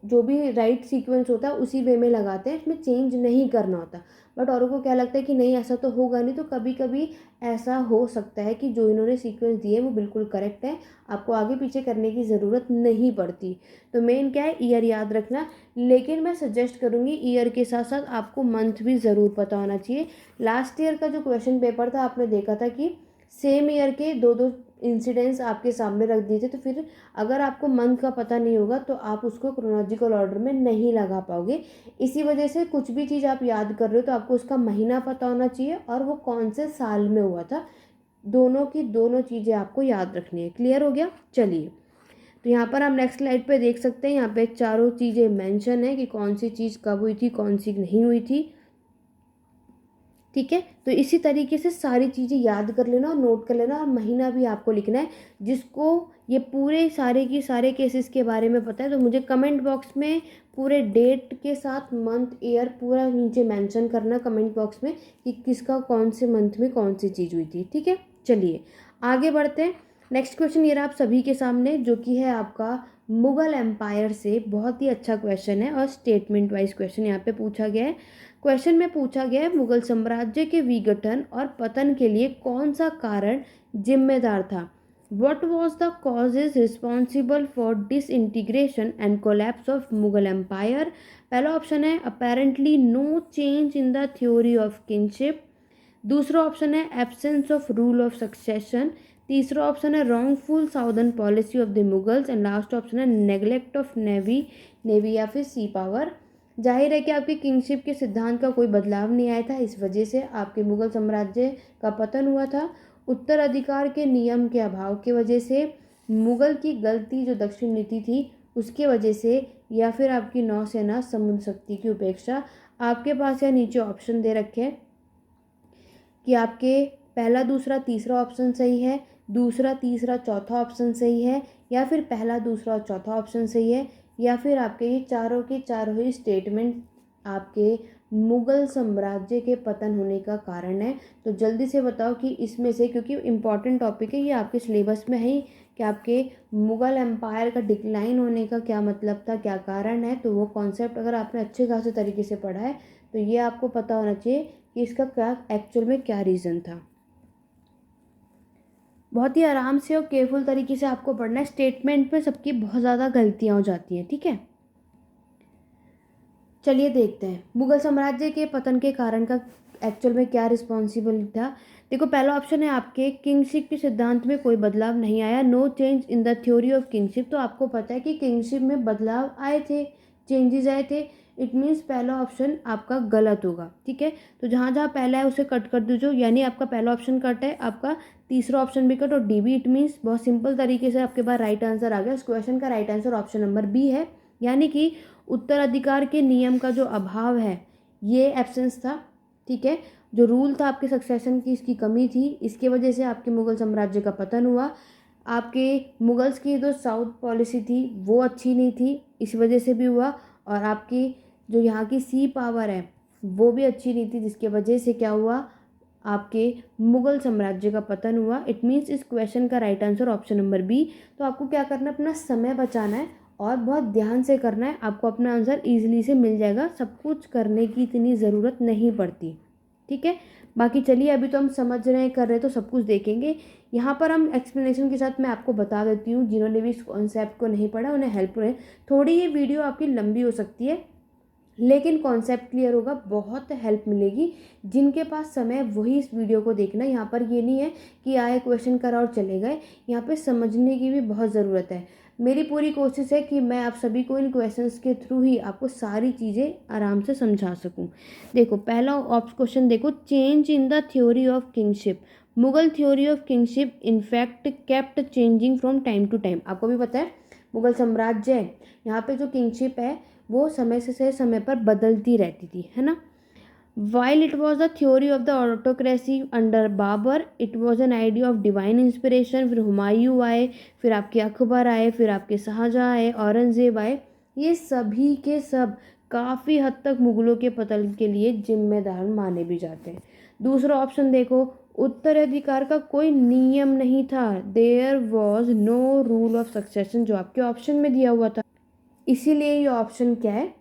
जो भी राइट सीक्वेंस होता है उसी वे में लगाते हैं, इसमें चेंज नहीं करना होता। बट औरों को क्या लगता है कि नहीं ऐसा तो होगा नहीं। तो कभी कभी ऐसा हो सकता है कि जो इन्होंने सीक्वेंस दिए वो बिल्कुल करेक्ट है, आपको आगे पीछे करने की ज़रूरत नहीं पड़ती। तो मेन क्या है, ईयर याद रखना। लेकिन मैं सजेस्ट करूँगी ईयर के साथ साथ आपको मंथ भी ज़रूर पता होना चाहिए। लास्ट ईयर का जो क्वेश्चन पेपर था आपने देखा था कि सेम ईयर के दो दो इंसिडेंट्स आपके सामने रख दिए थे। तो फिर अगर आपको मंथ का पता नहीं होगा तो आप उसको क्रोनोलॉजिकल ऑर्डर में नहीं लगा पाओगे। इसी वजह से कुछ भी चीज़ आप याद कर रहे हो तो आपको उसका महीना पता होना चाहिए और वो कौन से साल में हुआ था। दोनों की दोनों चीज़ें आपको याद रखनी है। क्लियर हो गया? चलिए, तो यहाँ पर हम नेक्स्ट स्लाइड पे देख सकते हैं, यहाँ पे चारों चीज़ें मेंशन है कि कौन सी चीज़ कब हुई थी, कौन सी नहीं हुई थी। ठीक है, तो इसी तरीके से सारी चीज़ें याद कर लेना और नोट कर लेना, और महीना भी आपको लिखना है। जिसको ये पूरे सारे की सारे केसेस के बारे में पता है तो मुझे कमेंट बॉक्स में पूरे डेट के साथ मंथ ईयर पूरा नीचे मेंशन करना कमेंट बॉक्स में कि किसका कौन से मंथ में कौन सी चीज़ हुई थी। ठीक है, चलिए आगे बढ़ते हैं। नेक्स्ट क्वेश्चन ये रहा आप सभी के सामने, जो कि है आपका मुगल एम्पायर से। बहुत ही अच्छा क्वेश्चन है और स्टेटमेंट वाइज क्वेश्चन यहाँ पे पूछा गया है। क्वेश्चन में पूछा गया है मुगल साम्राज्य के विघटन और पतन के लिए कौन सा कारण जिम्मेदार था। What was the causes responsible for disintegration and collapse of Mughal Empire? पहला ऑप्शन है apparently no change in the theory of kinship, दूसरा ऑप्शन है absence of rule of succession, तीसरा ऑप्शन है wrongful southern policy of the Mughals, and last option है neglect of navy या फिर सी power. जाहिर है कि आपके किंगशिप के सिद्धांत का कोई बदलाव नहीं आया था, इस वजह से आपके मुगल साम्राज्य का पतन हुआ था। उत्तराधिकार के नियम के अभाव की वजह से, मुगल की गलती जो दक्षिण नीति थी उसके वजह से, या फिर आपकी नौसेना समुद्र शक्ति की उपेक्षा। आपके पास यहाँ नीचे ऑप्शन दे रखे हैं कि आपके पहला दूसरा तीसरा ऑप्शन सही है, दूसरा, तीसरा, चौथा ऑप्शन सही है, या फिर पहला, दूसरा और चौथा ऑप्शन सही है, या फिर आपके ये चारों के चारों ही स्टेटमेंट आपके मुग़ल साम्राज्य के पतन होने का कारण है। तो जल्दी से बताओ कि इसमें से, क्योंकि इम्पॉर्टेंट टॉपिक है ये, आपके सिलेबस में है ही, कि आपके मुग़ल एम्पायर का डिक्लाइन होने का क्या मतलब था, क्या कारण है। तो वो कॉन्सेप्ट अगर आपने अच्छे खासे तरीके से पढ़ा है तो ये आपको पता होना चाहिए कि इसका क्या एक्चुअल में क्या रीज़न था। बहुत ही आराम से और केयरफुल तरीके से आपको पढ़ना है। स्टेटमेंट में सबकी बहुत ज़्यादा गलतियाँ हो जाती हैं, ठीक है। चलिए देखते हैं मुगल साम्राज्य के पतन के कारण का एक्चुअल में क्या रिस्पॉन्सिबल था। देखो, पहला ऑप्शन है आपके किंगशिप के सिद्धांत में कोई बदलाव नहीं आया, no change in the theory of kingship. तो आपको पता है कि किंगशिप में बदलाव आए थे, चेंजेस आए थे। इट मीन्स पहला ऑप्शन आपका गलत होगा, ठीक है। तो जहाँ जहाँ पहला है उसे कट कर दीजिए, यानी आपका पहला ऑप्शन कट है, आपका तीसरा ऑप्शन भी कट और डी भी। इट मीन्स बहुत सिंपल तरीके से आपके पास राइट आंसर आ गया। इस क्वेश्चन का right answer option number B है, यानी कि उत्तराधिकार के नियम का जो अभाव है ये एब्सेंस था, ठीक है। जो रूल था आपके सक्सेशन की, इसकी कमी थी, इसके वजह से आपके मुगल साम्राज्य का पतन हुआ। आपके मुगल्स की जो साउथ पॉलिसी थी वो अच्छी नहीं थी, इस वजह से भी हुआ। और आपकी जो यहाँ की सी पावर है वो भी अच्छी नहीं थी, जिसके वजह से क्या हुआ, आपके मुगल साम्राज्य का पतन हुआ। इट मीन्स इस क्वेश्चन का right answer option number B. तो आपको क्या करना है, अपना समय बचाना है और बहुत ध्यान से करना है, आपको अपना आंसर ईजिली से मिल जाएगा। सब कुछ करने की इतनी ज़रूरत नहीं पड़ती, ठीक है। बाकी चलिए, अभी तो हम समझ रहे हैं, कर रहे हैं, तो सब कुछ देखेंगे। यहाँ पर हम एक्सप्लेनेशन के साथ मैं आपको बता देती हूँ, जिन्होंने भी इस कॉन्सेप्ट को नहीं पढ़ा उन्हें हेल्प रहे। थोड़ी ये वीडियो आपकी लंबी हो सकती है, लेकिन कॉन्सेप्ट क्लियर होगा, बहुत हेल्प मिलेगी। जिनके पास समय वही इस वीडियो को देखना। यहाँ पर ये नहीं है कि आए क्वेश्चन करा और चले गए, यहाँ पे समझने की भी बहुत ज़रूरत है। मेरी पूरी कोशिश है कि मैं आप सभी को इन क्वेश्चंस के थ्रू ही आपको सारी चीज़ें आराम से समझा सकूं। देखो, पहला क्वेश्चन देखो, change in the theory of kingship. Mughal theory of kingship in fact kept changing from time to time. आपको भी पता है मुगल साम्राज्य है, यहाँ पे जो किंगशिप है वो समय से समय पर बदलती रहती थी, है ना। While it was the theory of the autocracy under Babar, it was an idea of divine inspiration। फिर हुमायूं आए, फिर आपके अकबर आए, फिर आपके शाहजहाँ आए, औरंगजेब आए। ये सभी के सब काफ़ी हद तक मुगलों के पतन के लिए जिम्मेदार माने भी जाते हैं। दूसरा ऑप्शन देखो, उत्तराधिकार का कोई नियम नहीं था, there was no rule of succession, जो आपके ऑप्शन में दिया हुआ था। इसीलिए ये ऑप्शन क्या है,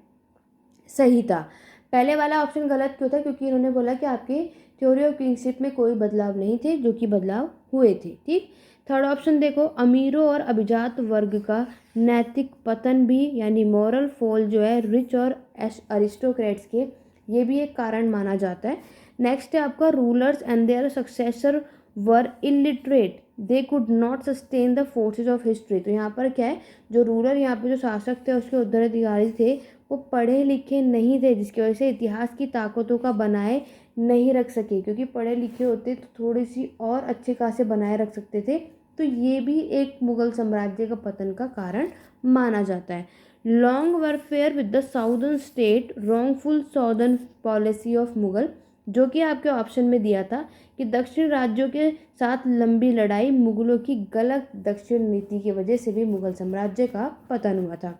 सही था। पहले वाला ऑप्शन गलत क्यों था, क्योंकि इन्होंने बोला कि आपके थ्योरी ऑफ किंगशिप में कोई बदलाव नहीं थे, जो कि बदलाव हुए थे, ठीक। थर्ड ऑप्शन देखो, अमीरों और अभिजात वर्ग का नैतिक पतन भी, यानी मॉरल फॉल जो है रिच और अरिस्टोक्रेट्स के, ये भी एक कारण माना जाता है। नेक्स्ट है आपका, rulers and their successor were illiterate, they could not sustain the forces of history. तो यहाँ पर क्या है, जो रूलर, यहाँ पे जो शासक थे उसके उत्तराधिकारी थे, वो पढ़े लिखे नहीं थे, जिसकी वजह से इतिहास की ताकतों का बनाए नहीं रख सके। क्योंकि पढ़े लिखे होते तो थोड़ी सी और अच्छे खासे बनाए रख सकते थे। तो ये भी एक मुगल साम्राज्य का पतन का कारण माना जाता है। Long warfare with the southern state, wrongful southern policy of Mughal, जो कि आपके ऑप्शन में दिया था कि दक्षिण राज्यों के साथ लंबी लड़ाई, मुगलों की गलत दक्षिण नीति की वजह से भी मुगल साम्राज्य का पतन हुआ था।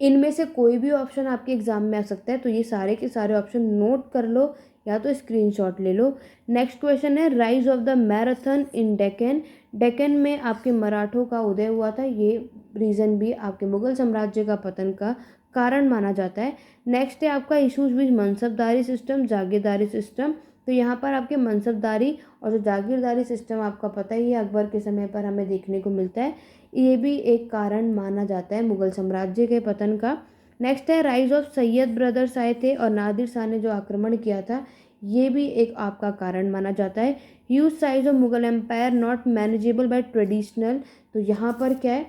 इनमें से कोई भी ऑप्शन आपके एग्जाम में आ सकता है, तो ये सारे के सारे ऑप्शन नोट कर लो या तो स्क्रीनशॉट ले लो। नेक्स्ट क्वेश्चन है, राइज ऑफ द मैराथन इन डेक्कन। डेक्कन में आपके मराठों का उदय हुआ था, ये रीज़न भी आपके मुगल साम्राज्य का पतन का कारण माना जाता है। नेक्स्ट है आपका, issues with mansabdari system, jagirdari system. तो यहाँ पर आपके मनसबदारी और जो जागीरदारी सिस्टम आपका पता ही है, अकबर के समय पर हमें देखने को मिलता है, ये भी एक कारण माना जाता है मुगल साम्राज्य के पतन का। नेक्स्ट है, राइज ऑफ सैयद ब्रदर्स आए थे और नादिर शाह ने जो आक्रमण किया था, ये भी एक आपका कारण माना जाता है। Huge size of Mughal empire not manageable by traditional. तो यहाँ पर क्या है,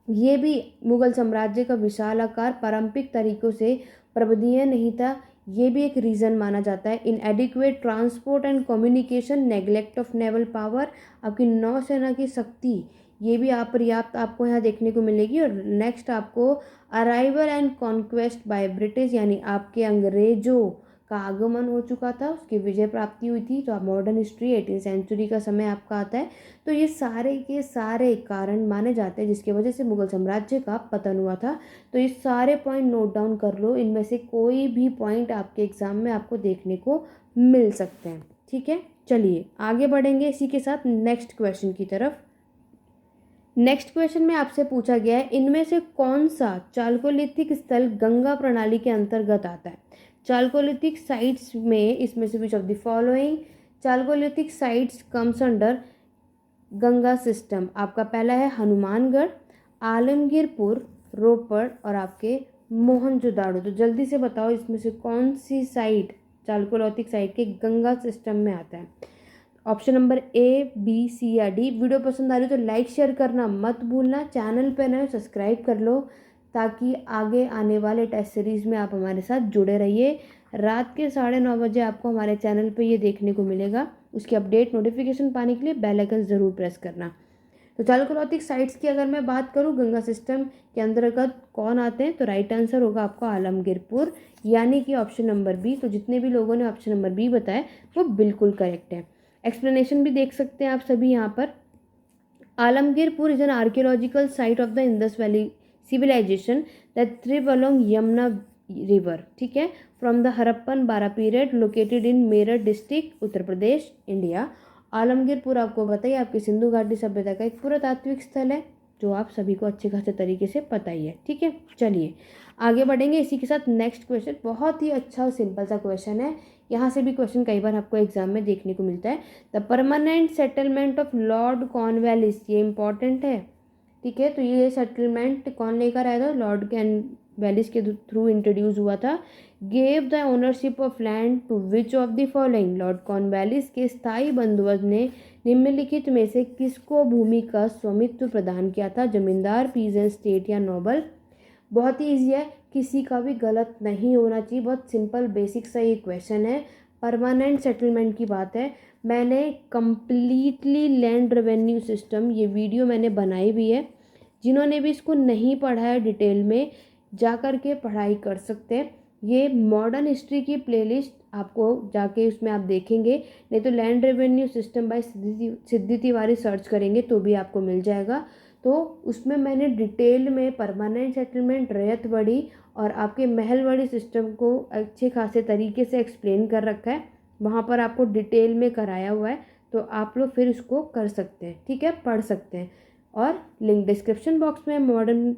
ये भी मुगल साम्राज्य का विशाल आकार पारंपरिक तरीकों से प्रबंधनीय नहीं था, ये भी एक रीज़न माना जाता है। Inadequate transport and communication, neglect of naval power, आपकी नौसेना की शक्ति ये भी अपर्याप्त आपको यहाँ देखने को मिलेगी। और नेक्स्ट आपको arrival and conquest by British, यानी आपके अंग्रेजों का आगमन हो चुका था, उसकी विजय प्राप्ति हुई थी। तो आप मॉडर्न हिस्ट्री 18th सेंचुरी का समय आपका आता है। तो ये सारे के सारे कारण माने जाते हैं जिसकी वजह से मुगल साम्राज्य का पतन हुआ था। तो ये सारे पॉइंट नोट डाउन कर लो, इनमें से कोई भी पॉइंट आपके एग्जाम में आपको देखने को मिल सकते हैं। ठीक है, चलिए आगे बढ़ेंगे इसी के साथ नेक्स्ट क्वेश्चन की तरफ। नेक्स्ट क्वेश्चन में आपसे पूछा गया है, इनमें से कौन सा चालकोलिथिक स्थल गंगा प्रणाली के अंतर्गत आता है। चालकोलिथिक साइट्स में इसमें से विच of the following Chalcolithic sites comes under Ganga system. आपका पहला है हनुमानगढ़, आलमगीरपुर, रोपड़ और आपके मोहनजोदाड़ो। तो जल्दी से बताओ इसमें से कौन सी साइट चालकोलिथिक साइट के गंगा सिस्टम में आता है। ऑप्शन नंबर ए, बी, सी या डी। वीडियो पसंद आ रही है तो लाइक शेयर करना मत भूलना। चैनल पर नए सब्सक्राइब कर लो ताकि आगे आने वाले टेस्ट सीरीज़ में आप हमारे साथ जुड़े रहिए। रात के 9:30 बजे आपको हमारे चैनल पे ये देखने को मिलेगा। उसकी अपडेट नोटिफिकेशन पाने के लिए बेल आइकन ज़रूर प्रेस करना। तो चालकोलिथिक साइट्स की अगर मैं बात करूँ गंगा सिस्टम के अंतर्गत कौन आते हैं, तो राइट आंसर होगा आपका आलमगीरपुर, यानी कि ऑप्शन नंबर बी। तो जितने भी लोगों ने ऑप्शन नंबर बी बताया वो बिल्कुल करेक्ट है। एक्सप्लेनेशन भी देख सकते हैं आप सभी यहाँ पर। Alamgirpur is an archaeological site of the Indus valley civilisation that thrive along Yamuna river. ठीक है, from the Harappan Bara period, located in Meerut district, Uttar Pradesh, India. Alamgirpur आपको बताइए आपकी सिंधु घाटी सभ्यता का एक पुरातात्विक स्थल है जो आप सभी को अच्छे खासे तरीके से पता ही है। ठीक है, चलिए आगे बढ़ेंगे इसी के साथ नेक्स्ट क्वेश्चन। बहुत ही अच्छा और सिंपल सा क्वेश्चन है, यहाँ से भी क्वेश्चन कई बार आपको एग्जाम में देखने को मिलता है। The permanent settlement of Lord Cornwallis, ये इंपॉर्टेंट है। ठीक है, तो ये सेटलमेंट कौन लेकर आया था, लॉर्ड कॉर्नवालिस के थ्रू इंट्रोड्यूस हुआ था। Gave the ownership of land to which of the following, Lord Cornwallis के स्थायी बंदोबस्त ने निम्नलिखित में से किसको भूमि का स्वामित्व प्रदान किया था। जमींदार, पीजेंट, स्टेट या नोबल। बहुत ही ईजी है, किसी का भी गलत नहीं होना चाहिए। बहुत सिंपल बेसिक सा ये क्वेश्चन है। परमानेंट सेटलमेंट की बात है। मैंने कंप्लीटली लैंड रेवेन्यू सिस्टम ये वीडियो मैंने बनाई भी है। जिन्होंने भी इसको नहीं पढ़ा है डिटेल में जा कर के पढ़ाई कर सकते हैं। ये मॉडर्न हिस्ट्री की प्लेलिस्ट आपको जाके उसमें आप देखेंगे, नहीं तो land revenue system by Siddhi Tiwari search करेंगे तो भी आपको मिल जाएगा। तो उसमें मैंने डिटेल में परमानेंट सेटलमेंट, रैयत बड़ी और आपके महल बड़ी सिस्टम को अच्छे खासे तरीके से एक्सप्लेन कर रखा है। वहाँ पर आपको डिटेल में कराया हुआ है, तो आप लोग फिर उसको कर सकते हैं। ठीक है, पढ़ सकते हैं। और लिंक डिस्क्रिप्शन बॉक्स में मॉडर्न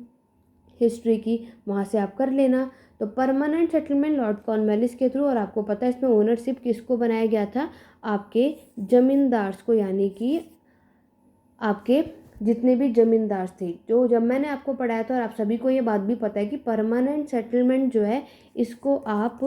हिस्ट्री की, वहाँ से आप कर लेना। तो परमानेंट सेटलमेंट लॉर्ड कॉर्नवालिस के थ्रू, और आपको पता है इसमें ओनरशिप किसको बनाया गया था, आपके जमींदार्स को, यानी कि आपके जितने भी जमींदार थे। जो जब मैंने आपको पढ़ाया था और आप सभी को ये बात भी पता है कि परमानेंट सेटलमेंट जो है इसको आप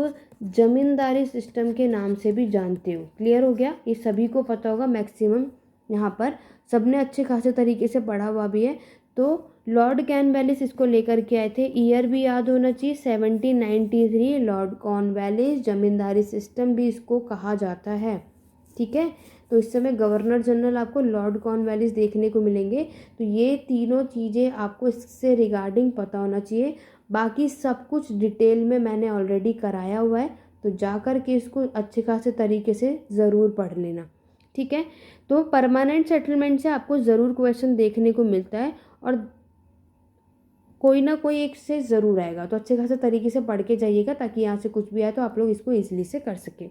जमींदारी सिस्टम के नाम से भी जानते हो। क्लियर हो गया, ये सभी को पता होगा मैक्सिमम, यहाँ पर सबने अच्छे खासे तरीके से पढ़ा हुआ भी है। तो लॉर्ड कॉर्नवालिस इसको लेकर के आए थे। ईयर भी याद होना चाहिए 1793, लॉर्ड कॉर्नवालिस। जमींदारी सिस्टम भी इसको कहा जाता है। ठीक है, तो इस समय गवर्नर जनरल आपको लॉर्ड कॉर्नवालिस देखने को मिलेंगे। तो ये तीनों चीज़ें आपको इससे रिगार्डिंग पता होना चाहिए। बाकी सब कुछ डिटेल में मैंने ऑलरेडी कराया हुआ है, तो जा कर के इसको अच्छे खासे तरीके से ज़रूर पढ़ लेना। ठीक है, तो परमानेंट सेटलमेंट से आपको ज़रूर क्वेश्चन देखने को मिलता है और कोई ना कोई एक से ज़रूर आएगा। तो अच्छे खासे तरीके से पढ़ के जाइएगा ताकि यहाँ से कुछ भी आए तो आप लोग इसको ईजिली से कर सकें।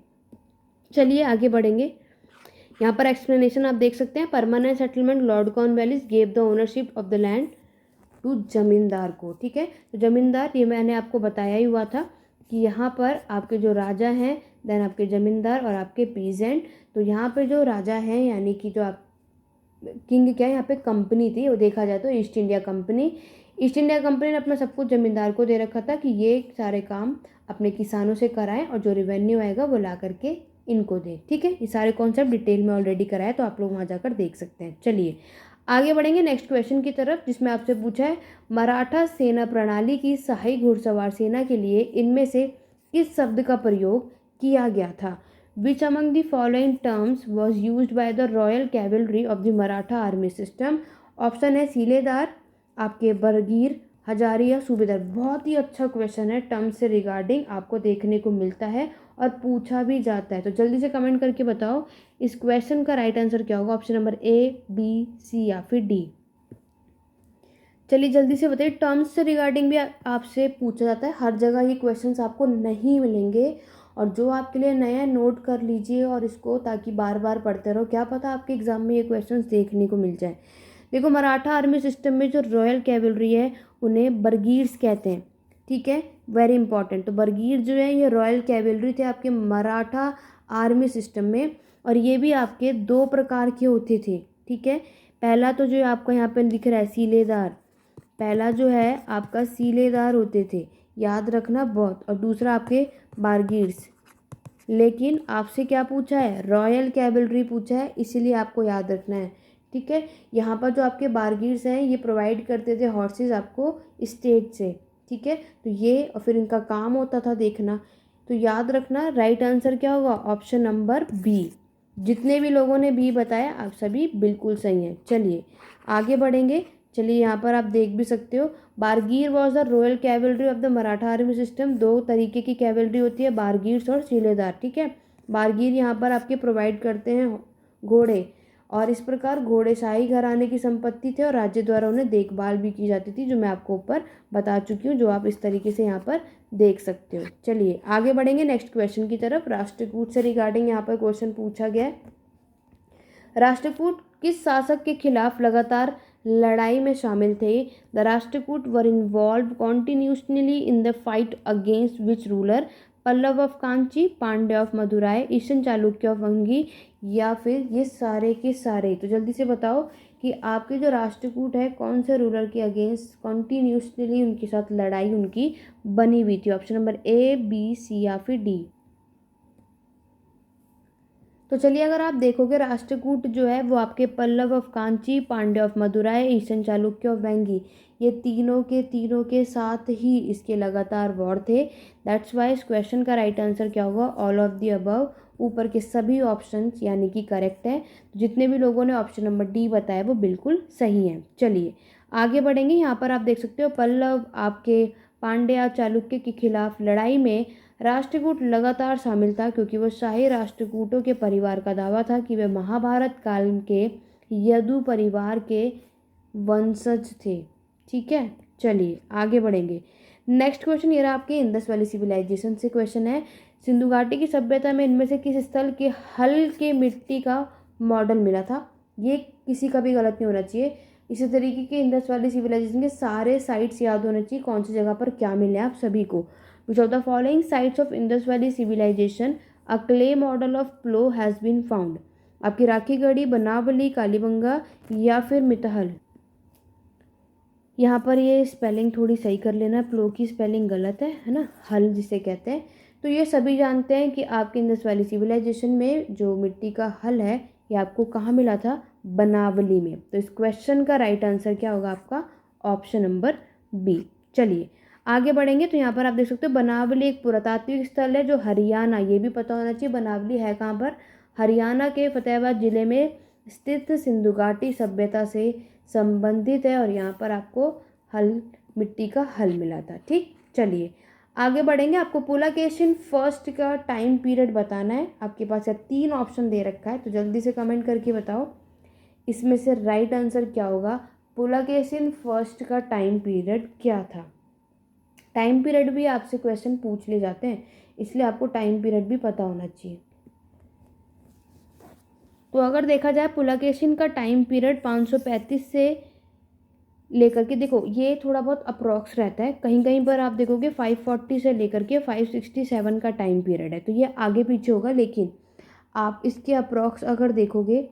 चलिए आगे बढ़ेंगे। यहाँ पर एक्सप्लेनेशन आप देख सकते हैं। Permanent settlement Lord Cornwallis gave the ownership of the land to zamindar को। ठीक है, तो जमींदार ये मैंने आपको बताया ही हुआ था कि यहाँ पर आपके जो राजा हैं, देन आपके जमींदार और आपके पीजेंट। तो यहाँ पर जो राजा हैं यानी कि जो आप किंग, क्या यहाँ पे कंपनी थी, वो देखा जाए तो east India company. East India company ने अपना सब कुछ जमींदार को दे रखा था कि ये सारे काम अपने किसानों से कराएं और जो रेवेन्यू आएगा वो ला करके इनको दें। ठीक है, ये सारे कॉन्सेप्ट डिटेल में ऑलरेडी कराया, तो आप लोग वहाँ जाकर देख सकते हैं। चलिए आगे बढ़ेंगे नेक्स्ट क्वेश्चन की तरफ, जिसमें आपसे पूछा है मराठा सेना प्रणाली की सहायक घुड़सवार सेना के लिए इनमें से किस शब्द का प्रयोग किया गया था। Which among the following terms was used by the Royal Cavalry of the Maratha Army System? Option है सीलेदार, आपके बरगीर, हजारी या सूबेदार। बहुत ही अच्छा क्वेश्चन है, टर्म से रिगार्डिंग आपको देखने को मिलता है और पूछा भी जाता है। तो जल्दी से कमेंट करके बताओ इस क्वेश्चन का राइट आंसर क्या होगा, ऑप्शन नंबर ए, बी, सी या फिर डी। चलिए जल्दी से बताइए, टर्म्स से रिगार्डिंग भी आपसे पूछा जाता है, हर जगह ये क्वेश्चंस आपको नहीं मिलेंगे। और जो आपके लिए नया नोट कर लीजिए और इसको, ताकि बार बार पढ़ते रहो, क्या पता आपके एग्जाम में ये क्वेश्चंस देखने को मिल जाए। देखो, मराठा आर्मी सिस्टम में जो रॉयल कैवलरी है उन्हें बरगीड्स कहते हैं, ठीक है, वेरी इंपॉर्टेंट। तो बरगीड जो है ये रॉयल कैवलरी थे आपके मराठा आर्मी सिस्टम में, और ये भी आपके दो प्रकार के होते थे, ठीक है। पहला तो जो आपका यहाँ पे दिख रहा है सीलेदार, पहला जो है आपका सीलेदार होते थे, याद रखना बहुत, और दूसरा आपके बारगीड्स। लेकिन आपसे क्या पूछा है, रॉयल कैवलरी पूछा है, इसीलिए आपको याद रखना है, ठीक है। यहाँ पर जो आपके बारगीड्स हैं ये प्रोवाइड करते थे हॉर्सेस आपको स्टेट से, ठीक है। तो ये, और फिर इनका काम होता था देखना। तो याद रखना राइट आंसर क्या होगा, ऑप्शन नंबर बी। जितने भी लोगों ने बी बताया आप सभी बिल्कुल सही हैं। चलिए आगे बढ़ेंगे। चलिए यहाँ पर आप देख भी सकते हो, Bargir was the royal cavalry of the Maratha army system. दो तरीके की कैवलरी होती है, बारगीर्स और सीलेदार, ठीक है। बारगीर यहाँ पर आपके प्रोवाइड करते हैं घोड़े, और इस प्रकार घोड़े शाही घराने की संपत्ति थे और राज्य द्वारा उन्हें देखभाल भी की जाती थी, जो मैं आपको ऊपर बता चुकी हूँ, जो आप इस तरीके से यहाँ पर देख सकते हो। चलिए आगे बढ़ेंगे नेक्स्ट क्वेश्चन की तरफ। राष्ट्रकूट से रिगार्डिंग यहाँ पर क्वेश्चन पूछा गया है। राष्ट्रकूट किस शासक के खिलाफ लगातार लड़ाई में शामिल थे? The Rashtrakuta were involve continuously in the fight against which ruler? Pallava of Kanchi, Pandya of Madurai, eastern Chalukya of Vengi, या फिर ये सारे के सारे। तो जल्दी से बताओ कि आपके जो राष्ट्रकूट है कौन से रूलर के अगेंस्ट कॉन्टिन्यूसली उनके साथ लड़ाई उनकी बनी हुई थी, ऑप्शन नंबर ए, बी, सी या फिर डी। तो चलिए अगर आप देखोगे राष्ट्रकूट जो है वो आपके Pallava of Kanchi, Pandya of Madurai, eastern Chalukya of Vengi, ये तीनों के साथ ही इसके लगातार वॉर थे। दैट्स वाई इस क्वेश्चन का राइट आंसर क्या होगा, ऑल ऑफ द अबव। ऊपर के सभी ऑप्शंस यानी कि करेक्ट है। तो जितने भी लोगों ने ऑप्शन नंबर डी बताया वो बिल्कुल सही है। चलिए आगे बढ़ेंगे। यहाँ पर आप देख सकते हो पल्लव आपके पांड्या चालुक्य के खिलाफ लड़ाई में राष्ट्रकूट लगातार शामिल था, क्योंकि वो शाही राष्ट्रकूटों के परिवार का दावा था कि वे महाभारत काल के यदु परिवार के वंशज थे, ठीक है। चलिए आगे बढ़ेंगे। नेक्स्ट क्वेश्चन ये रहा आपके इंडस वैली सिविलाइजेशन से क्वेश्चन है। सिंधु घाटी की सभ्यता में इनमें से किस स्थल के हल के मिट्टी का मॉडल मिला था? ये किसी का भी गलत नहीं होना चाहिए। इसी तरीके के इंडस वैली सिविलाइजेशन के सारे साइट्स याद होने चाहिए, कौन सी जगह पर क्या मिले आप सभी को। Which of the following sites of Indus Valley civilization a clay model of plow has been found? आपकी राखीगढ़ी, बनावली, कालीबंगा या फिर मितहल। यहाँ पर ये स्पेलिंग थोड़ी सही कर लेना, प्लो की स्पेलिंग गलत है ना, हल जिसे कहते हैं। तो ये सभी जानते हैं कि आपके इंडस वैली सिविलाइजेशन में जो मिट्टी का हल है ये आपको कहाँ मिला था, बनावली में। तो इस क्वेश्चन का राइट आंसर क्या होगा आपका, ऑप्शन नंबर बी। चलिए आगे बढ़ेंगे। तो यहाँ पर आप देख सकते हो बनावली एक पुरातात्विक स्थल है जो हरियाणा, ये भी पता होना चाहिए बनावली है कहाँ पर, हरियाणा के फतेहाबाद जिले में स्थित सिंधु घाटी सभ्यता से संबंधित है, और यहाँ पर आपको हल, मिट्टी का हल मिला था, ठीक। चलिए आगे बढ़ेंगे। आपको पुलकेशिन फर्स्ट का टाइम पीरियड बताना है। आपके पास ये 3 ऑप्शन दे रखा है, तो जल्दी से कमेंट करके बताओ इसमें से राइट आंसर क्या होगा। पुलकेशिन फर्स्ट का टाइम पीरियड क्या था? टाइम पीरियड भी आपसे क्वेश्चन पूछ ले जाते हैं, इसलिए आपको टाइम पीरियड भी पता होना चाहिए। तो अगर देखा जाए पुलकेशिन का टाइम पीरियड 535 से लेकर के, देखो ये थोड़ा बहुत अप्रॉक्स रहता है, कहीं कहीं पर आप देखोगे 540 से लेकर के 567 का टाइम पीरियड है, तो ये आगे पीछे होगा। लेकिन आप इसके अप्रॉक्स अगर देखोगे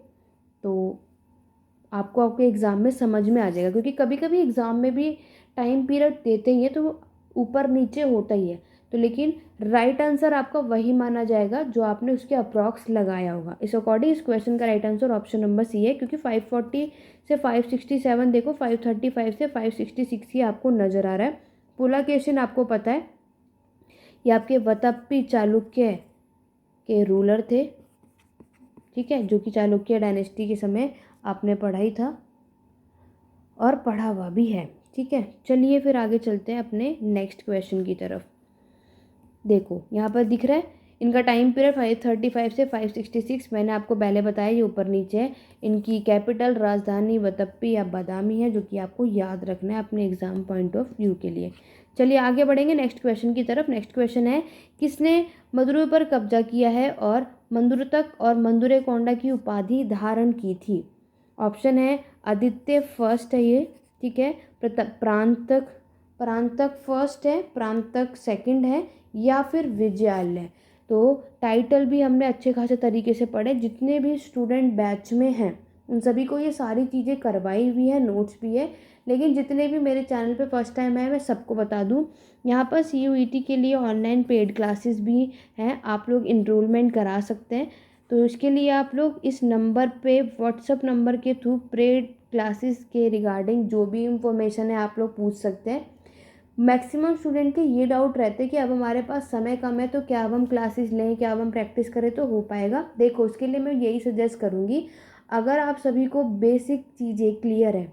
तो आपको आपके एग्ज़ाम में समझ में आ जाएगा, क्योंकि कभी कभी एग्ज़ाम में भी टाइम पीरियड देते ही हैं तो वो ऊपर नीचे होता ही है। तो लेकिन राइट आंसर आपका वही माना जाएगा जो आपने उसके अप्रॉक्स लगाया होगा। इस अकॉर्डिंग इस क्वेश्चन का right answer option number C है, क्योंकि 540 से 567 देखो 535 से 566 ही आपको नज़र आ रहा है। पुलकेशिन आपको पता है ये आपके वतप्पी चालुक्य के रूलर थे, ठीक है, जो कि चालुक्य डायनेस्टी के समय आपने पढ़ा ही था और पढ़ा हुआ भी है, ठीक है। चलिए फिर आगे चलते हैं अपने नेक्स्ट क्वेश्चन की तरफ। देखो यहाँ पर दिख रहा है इनका टाइम पीरियड 535 से 566 मैंने आपको पहले बताया, ये ऊपर नीचे है। इनकी कैपिटल राजधानी वतप्पी या बादामी है, जो कि आपको याद रखना है अपने एग्जाम पॉइंट ऑफ व्यू के लिए। चलिए आगे बढ़ेंगे नेक्स्ट क्वेश्चन की तरफ। नेक्स्ट क्वेश्चन है, किसने मदुरै पर कब्जा किया है और मंदुरतक और मंदुरेकोंडा की उपाधि धारण की थी? ऑप्शन है आदित्य फर्स्ट है ये, ठीक है, प्रांतक प्रांतक फर्स्ट है, प्रांतक सेकंड है, या फिर विजयालय। तो टाइटल भी हमने अच्छे खासे तरीके से पढ़े। जितने भी स्टूडेंट बैच में हैं उन सभी को ये सारी चीज़ें करवाई हुई है, नोट्स भी है। लेकिन जितने भी मेरे चैनल पे फर्स्ट टाइम आए मैं सबको बता दूं, यहाँ पर CUET के लिए ऑनलाइन पेड क्लासेस भी हैं, आप लोग इनरोलमेंट करा सकते हैं। तो इसके लिए आप लोग इस नंबर पे व्हाट्सअप नंबर के थ्रू पेड क्लासेस के रिगार्डिंग जो भी इंफॉर्मेशन है आप लोग पूछ सकते हैं। मैक्सिमम स्टूडेंट के ये डाउट रहते हैं कि अब हमारे पास समय कम है तो क्या अब हम क्लासेस लें, क्या अब हम प्रैक्टिस करें तो हो पाएगा? देखो उसके लिए मैं यही सजेस्ट करूँगी, अगर आप सभी को बेसिक चीज़ें क्लियर है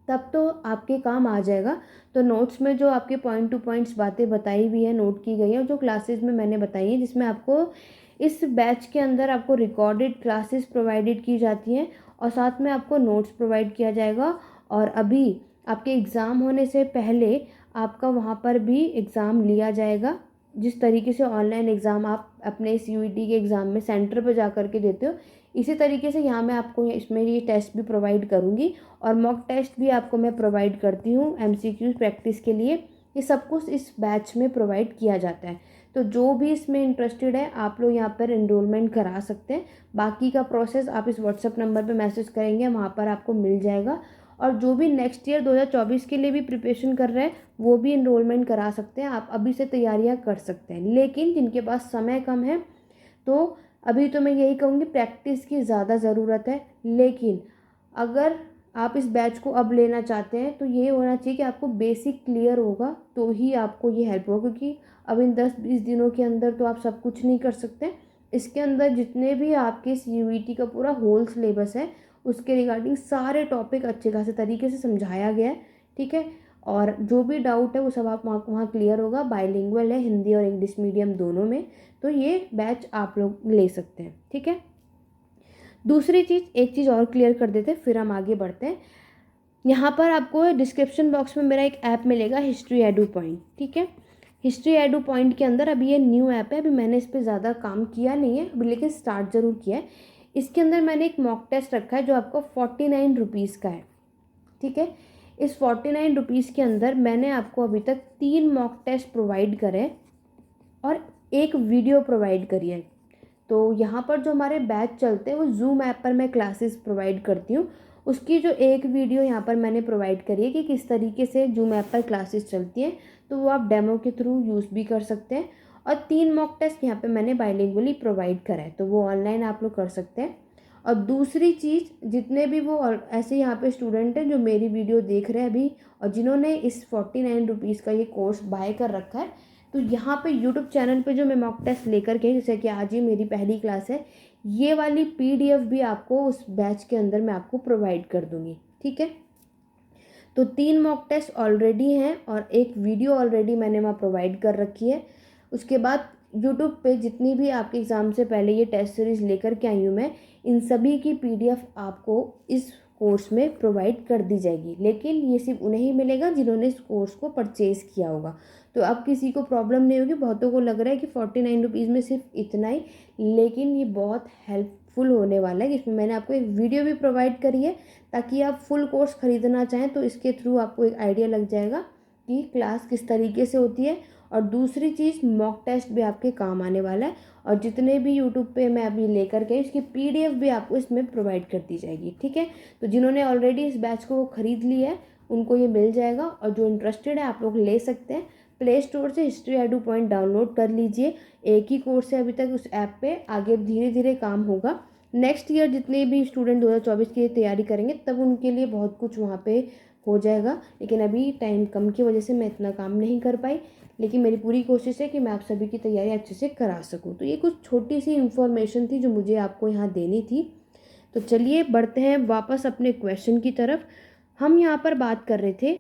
तब तो आपके काम आ जाएगा। तो नोट्स में जो आपके पॉइंट टू पॉइंट्स बातें बताई हुई है, नोट की गई है, जो क्लासेस में मैंने बताई है, जिसमें आपको इस बैच के अंदर आपको रिकॉर्डेड क्लासेस प्रोवाइडेड की जाती हैं और साथ में आपको नोट्स प्रोवाइड किया जाएगा। और अभी आपके एग्ज़ाम होने से पहले आपका वहाँ पर भी एग्ज़ाम लिया जाएगा। जिस तरीके से ऑनलाइन एग्ज़ाम आप अपने CUET के एग्ज़ाम में सेंटर पर जा कर के देते हो, इसी तरीके से यहाँ मैं आपको इसमें ये टेस्ट भी प्रोवाइड करूँगी और मॉक टेस्ट भी आपको मैं प्रोवाइड करती हूँ MCQs प्रैक्टिस के लिए। ये सब कुछ इस बैच में प्रोवाइड किया जाता है। तो जो भी इसमें इंटरेस्टेड है आप लोग यहाँ पर एनरोलमेंट करा सकते हैं। बाकी का प्रोसेस आप इस व्हाट्सएप नंबर पे मैसेज करेंगे, वहाँ पर आपको मिल जाएगा। और जो भी नेक्स्ट ईयर 2024 के लिए भी प्रिपरेशन कर रहे हैं वो भी एनरोलमेंट करा सकते हैं, आप अभी से तैयारियां कर सकते हैं। लेकिन जिनके पास समय कम है तो अभी तो मैं यही कहूँगी प्रैक्टिस की ज़्यादा ज़रूरत है। लेकिन अगर आप इस बैच को अब लेना चाहते हैं तो ये होना चाहिए कि आपको बेसिक क्लियर होगा तो ही आपको ये हेल्प होगा, क्योंकि अब इन 10-20 दिनों के अंदर तो आप सब कुछ नहीं कर सकते। इसके अंदर जितने भी आपके CUET का पूरा होल सिलेबस है उसके रिगार्डिंग सारे टॉपिक अच्छे खासे तरीके से समझाया गया है, ठीक है। और जो भी डाउट है वो सब आप वहाँ क्लियर होगा। बाइलिंगुअल है, हिंदी और इंग्लिश मीडियम दोनों में, तो ये बैच आप लोग ले सकते हैं, ठीक है। दूसरी चीज़, एक चीज़ और क्लियर कर देते हैं फिर हम आगे बढ़ते हैं। यहाँ पर आपको डिस्क्रिप्शन बॉक्स में मेरा एक ऐप मिलेगा, हिस्ट्री एडू पॉइंट, ठीक है। हिस्ट्री एडू पॉइंट के अंदर अभी ये न्यू ऐप है, अभी मैंने इस पर ज़्यादा काम किया नहीं है अभी, लेकिन स्टार्ट ज़रूर किया है। इसके अंदर मैंने एक मॉक टेस्ट रखा है जो आपको 49 रुपीज़ का है, ठीक है। इस 49 रुपीज़ के अंदर मैंने आपको अभी तक 3 मॉक टेस्ट प्रोवाइड करे और एक वीडियो प्रोवाइड करी है। तो यहाँ पर जो हमारे बैच चलते हैं वो जूम ऐप पर मैं क्लासेस प्रोवाइड करती हूँ, उसकी जो एक वीडियो यहाँ पर मैंने प्रोवाइड करी है कि किस तरीके से जूम ऐप पर क्लासेस चलती हैं, तो वो आप डेमो के थ्रू यूज़ भी कर सकते हैं। और 3 मॉक टेस्ट यहाँ पे मैंने बाइलिंगुअली प्रोवाइड करा है, तो वो ऑनलाइन आप लोग कर सकते हैं। और दूसरी चीज़, जितने भी वो ऐसे यहाँ पे स्टूडेंट हैं जो मेरी वीडियो देख रहे हैं अभी और जिन्होंने इस 49 रुपीज़ का ये कोर्स बाय कर रखा है, तो यहाँ पे यूट्यूब चैनल पे जो मैं मॉक टेस्ट लेकर के, जैसे कि आज ही मेरी पहली क्लास है, ये वाली PDF भी आपको उस बैच के अंदर मैं आपको प्रोवाइड कर दूँगी, ठीक है। तो 3 मॉक टेस्ट ऑलरेडी हैं और एक वीडियो ऑलरेडी मैंने वहाँ प्रोवाइड कर रखी है। उसके बाद यूट्यूब पे जितनी भी आपके एग्ज़ाम से पहले ये टेस्ट सीरीज़ लेकर के आई हूँ मैं, इन सभी की PDF आपको इस कोर्स में प्रोवाइड कर दी जाएगी। लेकिन ये सिर्फ उन्हें ही मिलेगा जिन्होंने इस कोर्स को परचेज़ किया होगा। तो अब किसी को प्रॉब्लम नहीं होगी। बहुतों को लग रहा है कि 49 रुपीज़ में सिर्फ इतना ही, लेकिन ये बहुत हेल्पफुल होने वाला है। इसमें मैंने आपको एक वीडियो भी प्रोवाइड करी है ताकि आप फुल कोर्स ख़रीदना चाहें तो इसके थ्रू आपको एक आइडिया लग जाएगा कि क्लास किस तरीके से होती है। और दूसरी चीज़, मॉक टेस्ट भी आपके काम आने वाला है और जितने भी यूट्यूब पे मैं अभी लेकर गई उसकी PDF भी आपको इसमें प्रोवाइड कर दी जाएगी, ठीक है। तो जिन्होंने ऑलरेडी इस बैच को ख़रीद लिया है उनको ये मिल जाएगा और जो इंटरेस्टेड है आप लोग ले सकते हैं। प्ले स्टोर से हिस्ट्री एडू पॉइंट डाउनलोड कर लीजिए। एक ही कोर्स है अभी तक उस ऐप पे, आगे धीरे धीरे काम होगा। नेक्स्ट ईयर जितने भी स्टूडेंट 2024 की तैयारी करेंगे तब उनके लिए बहुत कुछ वहाँ पे हो जाएगा, लेकिन अभी टाइम कम की वजह से मैं इतना काम नहीं कर पाई। लेकिन मेरी पूरी कोशिश है कि मैं आप सभी की तैयारी अच्छे से करा सकूँ। तो ये कुछ छोटी सी इन्फॉर्मेशन थी जो मुझे आपको यहाँ देनी थी। तो चलिए बढ़ते हैं वापस अपने क्वेश्चन की तरफ। हम यहाँ पर बात कर रहे थे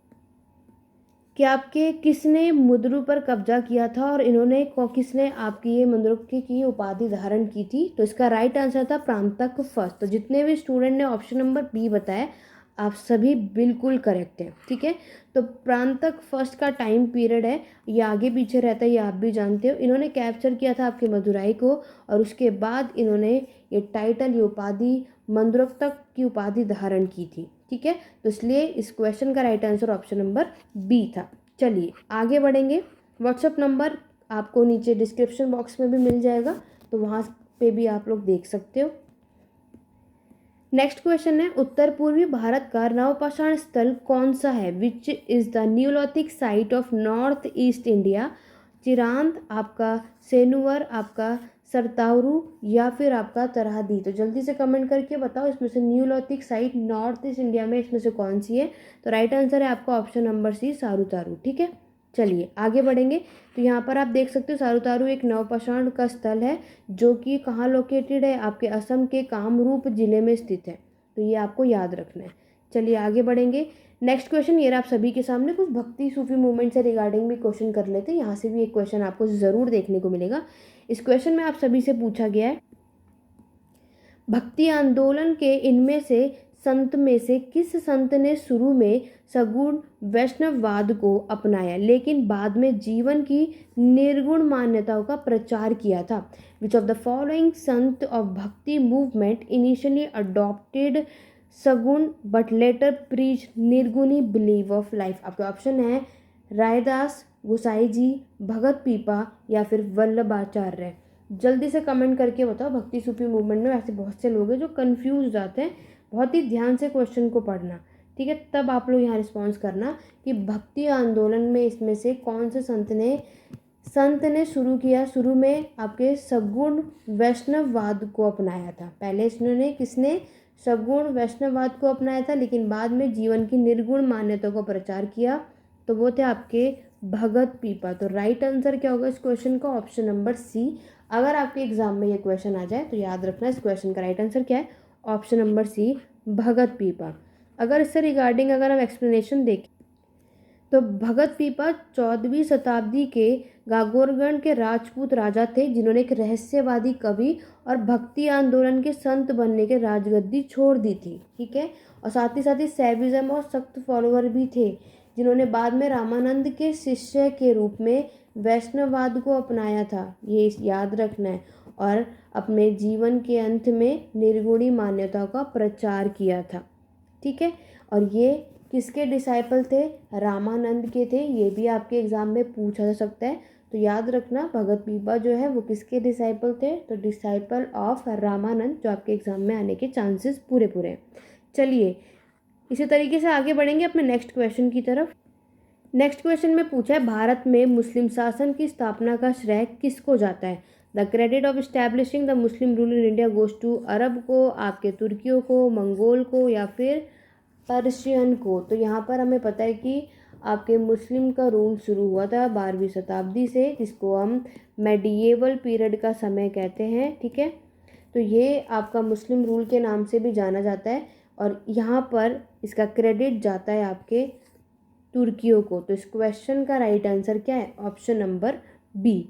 कि आपके किसने मुद्रू पर कब्जा किया था और इन्होंने किसने आपकी ये मुद्रू की उपाधि धारण की थी। तो इसका राइट आंसर था प्रांतक फर्स्ट। तो जितने भी स्टूडेंट ने ऑप्शन नंबर बी बताया आप सभी बिल्कुल करेक्ट हैं, ठीक है। तो प्रांतक फर्स्ट का टाइम पीरियड है, ये आगे पीछे रहता है, ये आप भी जानते हो। इन्होंने कैप्चर किया था आपके मदुराई को और उसके बाद इन्होंने ये टाइटल, ये उपाधि, मंद्रुक्तक की उपाधि धारण की थी, ठीक है। तो इसलिए इस क्वेश्चन का right answer option number B था। चलिए आगे बढ़ेंगे। व्हाट्सएप नंबर आपको नीचे डिस्क्रिप्शन बॉक्स में भी मिल जाएगा, तो वहाँ पे भी आप लोग देख सकते हो। नेक्स्ट क्वेश्चन है, उत्तर पूर्वी भारत का नवपाषाण स्थल कौन सा है? Which is the neolithic site of north east India? Chirand, आपका सेनुवर, आपका सरताउरू या फिर आपका तराहदी? तो जल्दी से कमेंट करके बताओ इसमें से Neolithic site north east India में इसमें से कौन सी है। तो राइट आंसर है आपका ऑप्शन नंबर सी, सारूतारू, ठीक है। चलिए आगे बढ़ेंगे। तो यहाँ पर आप देख सकते हो सारूतारू एक नवपाषाण का स्थल है जो कि कहाँ लोकेटेड है? आपके असम के कामरूप जिले में स्थित है। तो ये आपको याद रखना है। चलिए आगे बढ़ेंगे। नेक्स्ट क्वेश्चन, ये आप सभी के सामने कुछ भक्ति सूफी मूवमेंट से रिगार्डिंग भी क्वेश्चन कर लेते हैं। यहाँ से भी एक क्वेश्चन आपको ज़रूर देखने को मिलेगा। इस क्वेश्चन में आप सभी से पूछा गया है, भक्ति आंदोलन के इनमें से संत में से किस संत ने शुरू में सगुण वैष्णववाद को अपनाया लेकिन बाद में जीवन की निर्गुण मान्यताओं का प्रचार किया था? Which of the following sant of bhakti movement initially adopted saguna but later preach nirguni believe of life? आपके ऑप्शन है रायदास, गोसाई जी, भगत पीपा या फिर वल्लभाचार्य। जल्दी से कमेंट करके बताओ। भक्ति सूफी मूवमेंट में ऐसे बहुत से लोग हैं जो कंफ्यूज हो जाते हैं। बहुत ही ध्यान से क्वेश्चन को पढ़ना, ठीक है, तब आप लोग यहाँ रिस्पॉन्स करना कि भक्ति आंदोलन में इसमें से कौन से संत ने शुरू किया, शुरू में आपके सगुण वैष्णववाद को अपनाया था। पहले इन्होंने किसने सगुण वैष्णववाद को अपनाया था लेकिन बाद में जीवन की निर्गुण मान्यता को प्रचार किया? तो वो थे आपके भगत पीपा। तो राइट आंसर क्या होगा इस क्वेश्चन का? Option number C. अगर आपके एग्जाम में ये क्वेश्चन आ जाए तो याद रखना इस क्वेश्चन का राइट आंसर क्या है? ऑप्शन नंबर सी, भगत पीपा। अगर इससे रिगार्डिंग अगर हम एक्सप्लेनेशन देखें तो भगत पीपा 14वीं शताब्दी के गागोरगण के राजपूत राजा थे जिन्होंने एक रहस्यवादी कवि और भक्ति आंदोलन के संत बनने के राजगद्दी छोड़ दी थी, ठीक है। और साथ ही सैविज्म और सख्त फॉलोअर भी थे जिन्होंने बाद में रामानंद के शिष्य के रूप में वैष्णववाद को अपनाया था, ये याद रखना है। और अपने जीवन के अंत में निर्गुणी मान्यताओं का प्रचार किया था, ठीक है। और ये किसके डिसाइपल थे? रामानंद के थे। ये भी आपके एग्जाम में पूछा जा सकता है, तो याद रखना भगत पीपा जो है वो किसके डिसाइपल थे? तो डिसाइपल ऑफ रामानंद, जो आपके एग्जाम में आने के चांसेस पूरे हैं। चलिए इसी तरीके से आगे बढ़ेंगे अपने नेक्स्ट क्वेश्चन की तरफ। नेक्स्ट क्वेश्चन में पूछा है, भारत में मुस्लिम शासन की स्थापना का श्रेय किसको जाता है? The credit of establishing the Muslim rule in India goes to Arab को, आपके तुर्कियों को, मंगोल को या फिर पर्शियन को? तो यहाँ पर हमें पता है कि आपके मुस्लिम का रूल शुरू हुआ था 12वीं शताब्दी से, जिसको हम मेडिएवल पीरियड का समय कहते हैं, ठीक है। तो ये आपका मुस्लिम रूल के नाम से भी जाना जाता है और यहाँ पर इसका क्रेडिट जाता है आपके तुर्कियों को। तो इस क्वेश्चन का राइट आंसर क्या है? Option number B.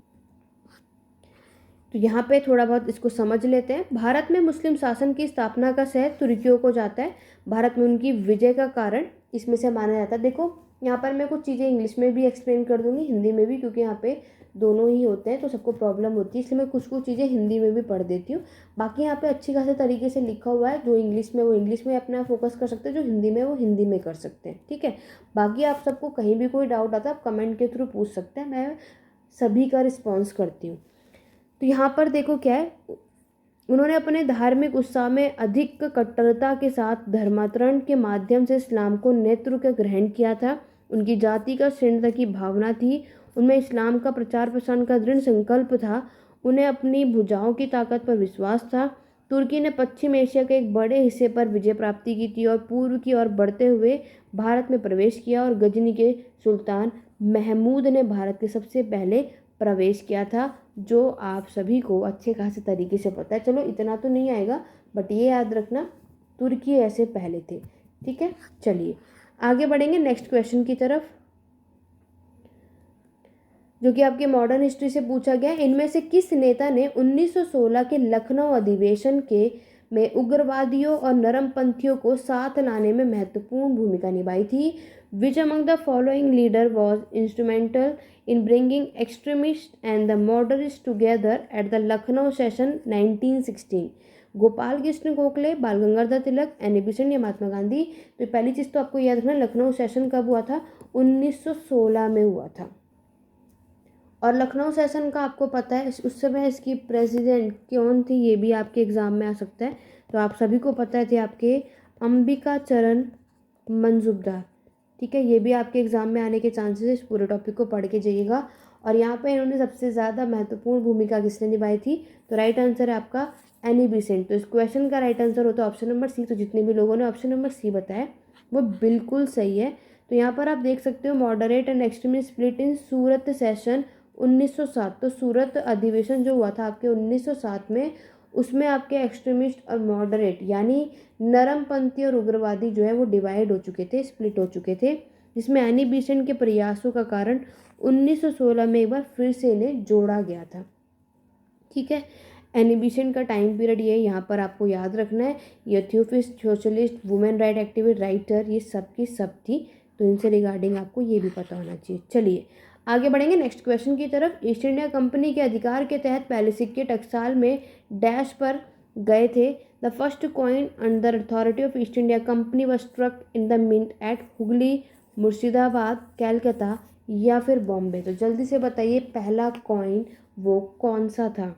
तो यहाँ पे थोड़ा बहुत इसको समझ लेते हैं। भारत में मुस्लिम शासन की स्थापना का श्रेय तुर्कियों को जाता है। भारत में उनकी विजय का कारण इसमें से माना जाता है। देखो यहाँ पर मैं कुछ चीज़ें इंग्लिश में भी एक्सप्लेन कर दूँगी, हिंदी में भी, क्योंकि यहाँ पे दोनों ही होते हैं तो सबको प्रॉब्लम होती है, इसलिए मैं कुछ चीज़ें हिंदी में भी पढ़ देती हूँ। बाकी यहाँ पे अच्छी खासे तरीके से लिखा हुआ है, जो इंग्लिश में वो इंग्लिश में अपना फोकस कर सकते हैं, जो हिंदी में वो हिंदी में कर सकते हैं, ठीक है। बाकी आप सबको कहीं भी कोई डाउट आता है आप कमेंट के थ्रू पूछ सकते हैं, मैं सभी का रिस्पॉन्स करती हूँ। तो यहाँ पर देखो क्या है, उन्होंने अपने धार्मिक उत्साह में अधिक कट्टरता के साथ धर्मांतरण के माध्यम से इस्लाम को नेतृत्व ग्रहण किया था। उनकी जाति का श्रेणता की भावना थी, उनमें इस्लाम का प्रचार प्रसार का दृढ़ संकल्प था, उन्हें अपनी भुजाओं की ताकत पर विश्वास था। तुर्की ने पश्चिम एशिया के एक बड़े हिस्से पर विजय प्राप्ति की थी और पूर्व की ओर बढ़ते हुए भारत में प्रवेश किया और गजनी के सुल्तान महमूद ने भारत के सबसे पहले प्रवेश किया था, जो आप सभी को अच्छे खासे तरीके से पता है। चलो इतना तो नहीं आएगा बट ये याद रखना तुर्की ऐसे पहले थे, ठीक है। चलिए आगे बढ़ेंगे नेक्स्ट क्वेश्चन की तरफ। जो कि आपके मॉडर्न हिस्ट्री से पूछा गया। इनमें से किस नेता ने 1916 के लखनऊ अधिवेशन के में उग्रवादियों और नरमपंथियों को साथ लाने में महत्वपूर्ण भूमिका निभाई थी? Which among the following leader was instrumental in bringing extremist and the moderates together at the Lucknow session 1916? Gopal Krishna Gokhale, Bal Gangadhar Tilak, Annie Besant या महात्मा गांधी? तो पहली चीज़ तो आपको याद रखना, लखनऊ सेशन कब हुआ था? 1916 में हुआ था। और लखनऊ सेशन का आपको पता है उस समय इसकी प्रेसिडेंट कौन थी, ये भी आपके एग्ज़ाम में आ सकता है। तो आप सभी को पता थे आपके अंबिका चरण मंजूमदार। ठीक है, ये भी आपके एग्ज़ाम में आने के चांसेस है। इस पूरे टॉपिक को पढ़ के जाइएगा। और यहाँ पे इन्होंने सबसे ज़्यादा महत्वपूर्ण भूमिका किसने निभाई थी? तो राइट आंसर है आपका एनी बेसेंट। तो इस क्वेश्चन का राइट आंसर होता है ऑप्शन नंबर सी। तो जितने भी लोगों ने ऑप्शन नंबर सी बताया वो बिल्कुल सही है। तो यहाँ पर आप देख सकते हो moderate and extremist split in Surat session 1907। तो सूरत अधिवेशन जो हुआ था आपके 1907 में, उसमें आपके एक्सट्रीमिस्ट और मॉडरेट यानी नरमपंथी और उग्रवादी जो है वो डिवाइड हो चुके थे, स्प्लिट हो चुके थे, जिसमें एनी बेसेंट के प्रयासों का कारण 1916 में एक बार फिर से इन्हें जोड़ा गया था। ठीक है, एनी बेसेंट का टाइम पीरियड ये यहाँ पर आपको याद रखना है। ये theosophist, socialist, women right activist, writer, ये सब की सब थी। तो इनसे रिगार्डिंग आपको ये भी पता होना चाहिए। चलिए आगे बढ़ेंगे नेक्स्ट क्वेश्चन की तरफ। ईस्ट इंडिया कंपनी के अधिकार के तहत पहले सिक्के टकसाल में डैश पर गए थे। The first coin under authority of East India Company was struck in the mint at Hooghly, Murshidabad, Calcutta या फिर बॉम्बे? तो जल्दी से बताइए पहला कॉइन वो कौन सा था?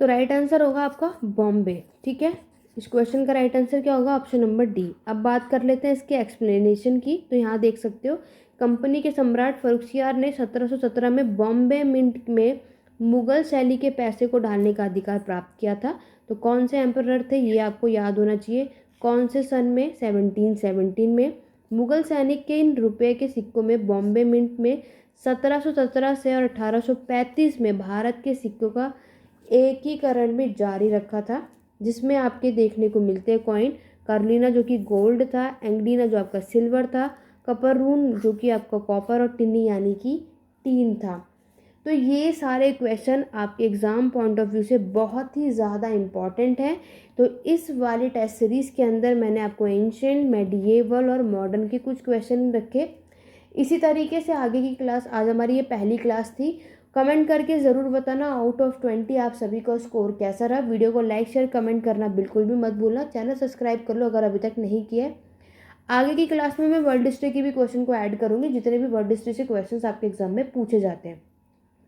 तो राइट आंसर होगा आपका बॉम्बे। ठीक है, इस क्वेश्चन का राइट आंसर क्या होगा? Option number D. अब बात कर लेते हैं इसके एक्सप्लेनेशन की। तो यहाँ देख सकते हो कंपनी के सम्राट फर्रुखसियार ने 1717 में बॉम्बे मिंट में मुगल शैली के पैसे को डालने का अधिकार प्राप्त किया था। तो कौन से एम्परर थे ये आपको याद होना चाहिए। कौन से सन में? 1717 में। मुगल सैनिक के इन रुपये के सिक्कों में बॉम्बे मिंट में 1717 से और 1835 में भारत के सिक्कों का एकीकरण में जारी रखा था, जिसमें आपके देखने को मिलते हैं कॉइन कार्लिना जो कि गोल्ड था, एंगडीना जो आपका सिल्वर था, कपरून जो कि आपका कॉपर और टिन्नी यानी कि टीन था। तो ये सारे क्वेश्चन आपके एग्ज़ाम पॉइंट ऑफ व्यू से बहुत ही ज़्यादा इम्पॉर्टेंट है। तो इस वाली टेस्ट सीरीज़ के अंदर मैंने आपको एंशिएंट, मेडिएवल और मॉडर्न के कुछ क्वेश्चन रखे। इसी तरीके से आगे की क्लास, आज हमारी ये पहली क्लास थी। कमेंट करके ज़रूर बताना आउट ऑफ 20 आप सभी का स्कोर कैसा रहा। वीडियो को लाइक शेयर कमेंट करना बिल्कुल भी मत भूलना। चैनल सब्सक्राइब कर लो अगर अभी तक नहीं किया है। आगे की क्लास में मैं वर्ल्ड हिस्ट्री की भी क्वेश्चन को ऐड करूँगी, जितने भी वर्ल्ड हिस्ट्री से क्वेश्चंस आपके एग्जाम में पूछे जाते हैं।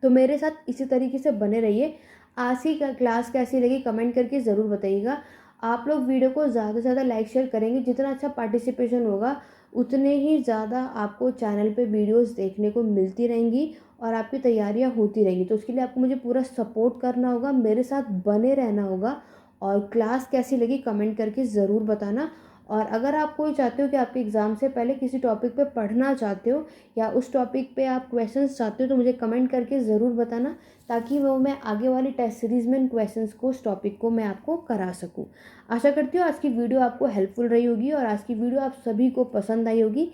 तो मेरे साथ इसी तरीके से बने रहिए। आज की क्लास कैसी लगी कमेंट करके ज़रूर बताइएगा। आप लोग वीडियो को ज़्यादा से ज़्यादा लाइक शेयर करेंगे, जितना अच्छा पार्टिसिपेशन होगा उतने ही ज़्यादा आपको चैनल पे वीडियोस देखने को मिलती रहेंगी और आपकी तैयारियां होती रहेंगी। तो उसके लिए आपको मुझे पूरा सपोर्ट करना होगा, मेरे साथ बने रहना होगा। और क्लास कैसी लगी कमेंट करके ज़रूर बताना। और अगर आप कोई चाहते हो कि आपके एग्ज़ाम से पहले किसी टॉपिक पे पढ़ना चाहते हो या उस टॉपिक पे आप क्वेश्चंस चाहते हो, तो मुझे कमेंट करके ज़रूर बताना, ताकि वो मैं आगे वाली टेस्ट सीरीज़ में इन क्वेश्चंस को, उस टॉपिक को मैं आपको करा सकूं। आशा करती हूँ आज की वीडियो आपको हेल्पफुल रही होगी और आज की वीडियो आप सभी को पसंद आई होगी।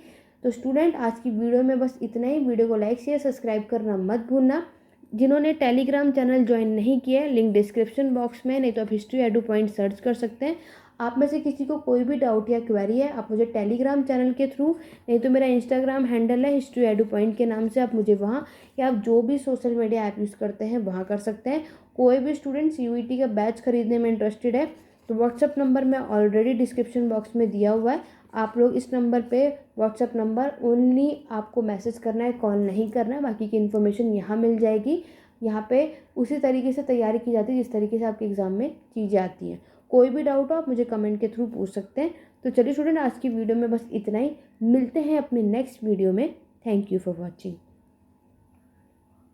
तो स्टूडेंट आज की वीडियो में बस इतना ही। वीडियो को लाइक शेयर सब्सक्राइब करना मत भूलना। जिन्होंने टेलीग्राम चैनल ज्वाइन नहीं किया है, लिंक डिस्क्रिप्शन बॉक्स में, नहीं तो आप हिस्ट्री एडू पॉइंट सर्च कर सकते हैं। आप में से किसी को कोई भी डाउट या क्वेरी है, आप मुझे टेलीग्राम चैनल के थ्रू, नहीं तो मेरा इंस्टाग्राम हैंडल है हिस्ट्री एडू पॉइंट के नाम से, आप मुझे वहाँ या आप जो भी सोशल मीडिया ऐप यूज़ करते हैं वहाँ कर सकते हैं। कोई भी स्टूडेंट CUET का बैच खरीदने में इंटरेस्टेड है तो व्हाट्सअप नंबर मैं ऑलरेडी डिस्क्रिप्शन बॉक्स में दिया हुआ है। आप लोग इस नंबर पे व्हाट्सअप नंबर ओनली आपको मैसेज करना है, कॉल नहीं करना है। बाकी की इन्फॉर्मेशन यहाँ मिल जाएगी। यहाँ पे उसी तरीके से तैयारी की जाती है जिस तरीके से आपके एग्ज़ाम में चीज़ें आती हैं। कोई भी डाउट हो आप मुझे कमेंट के थ्रू पूछ सकते हैं। तो चलिए स्टूडेंट आज की वीडियो में बस इतना ही। मिलते हैं अपने नेक्स्ट वीडियो में। Thank you for watching.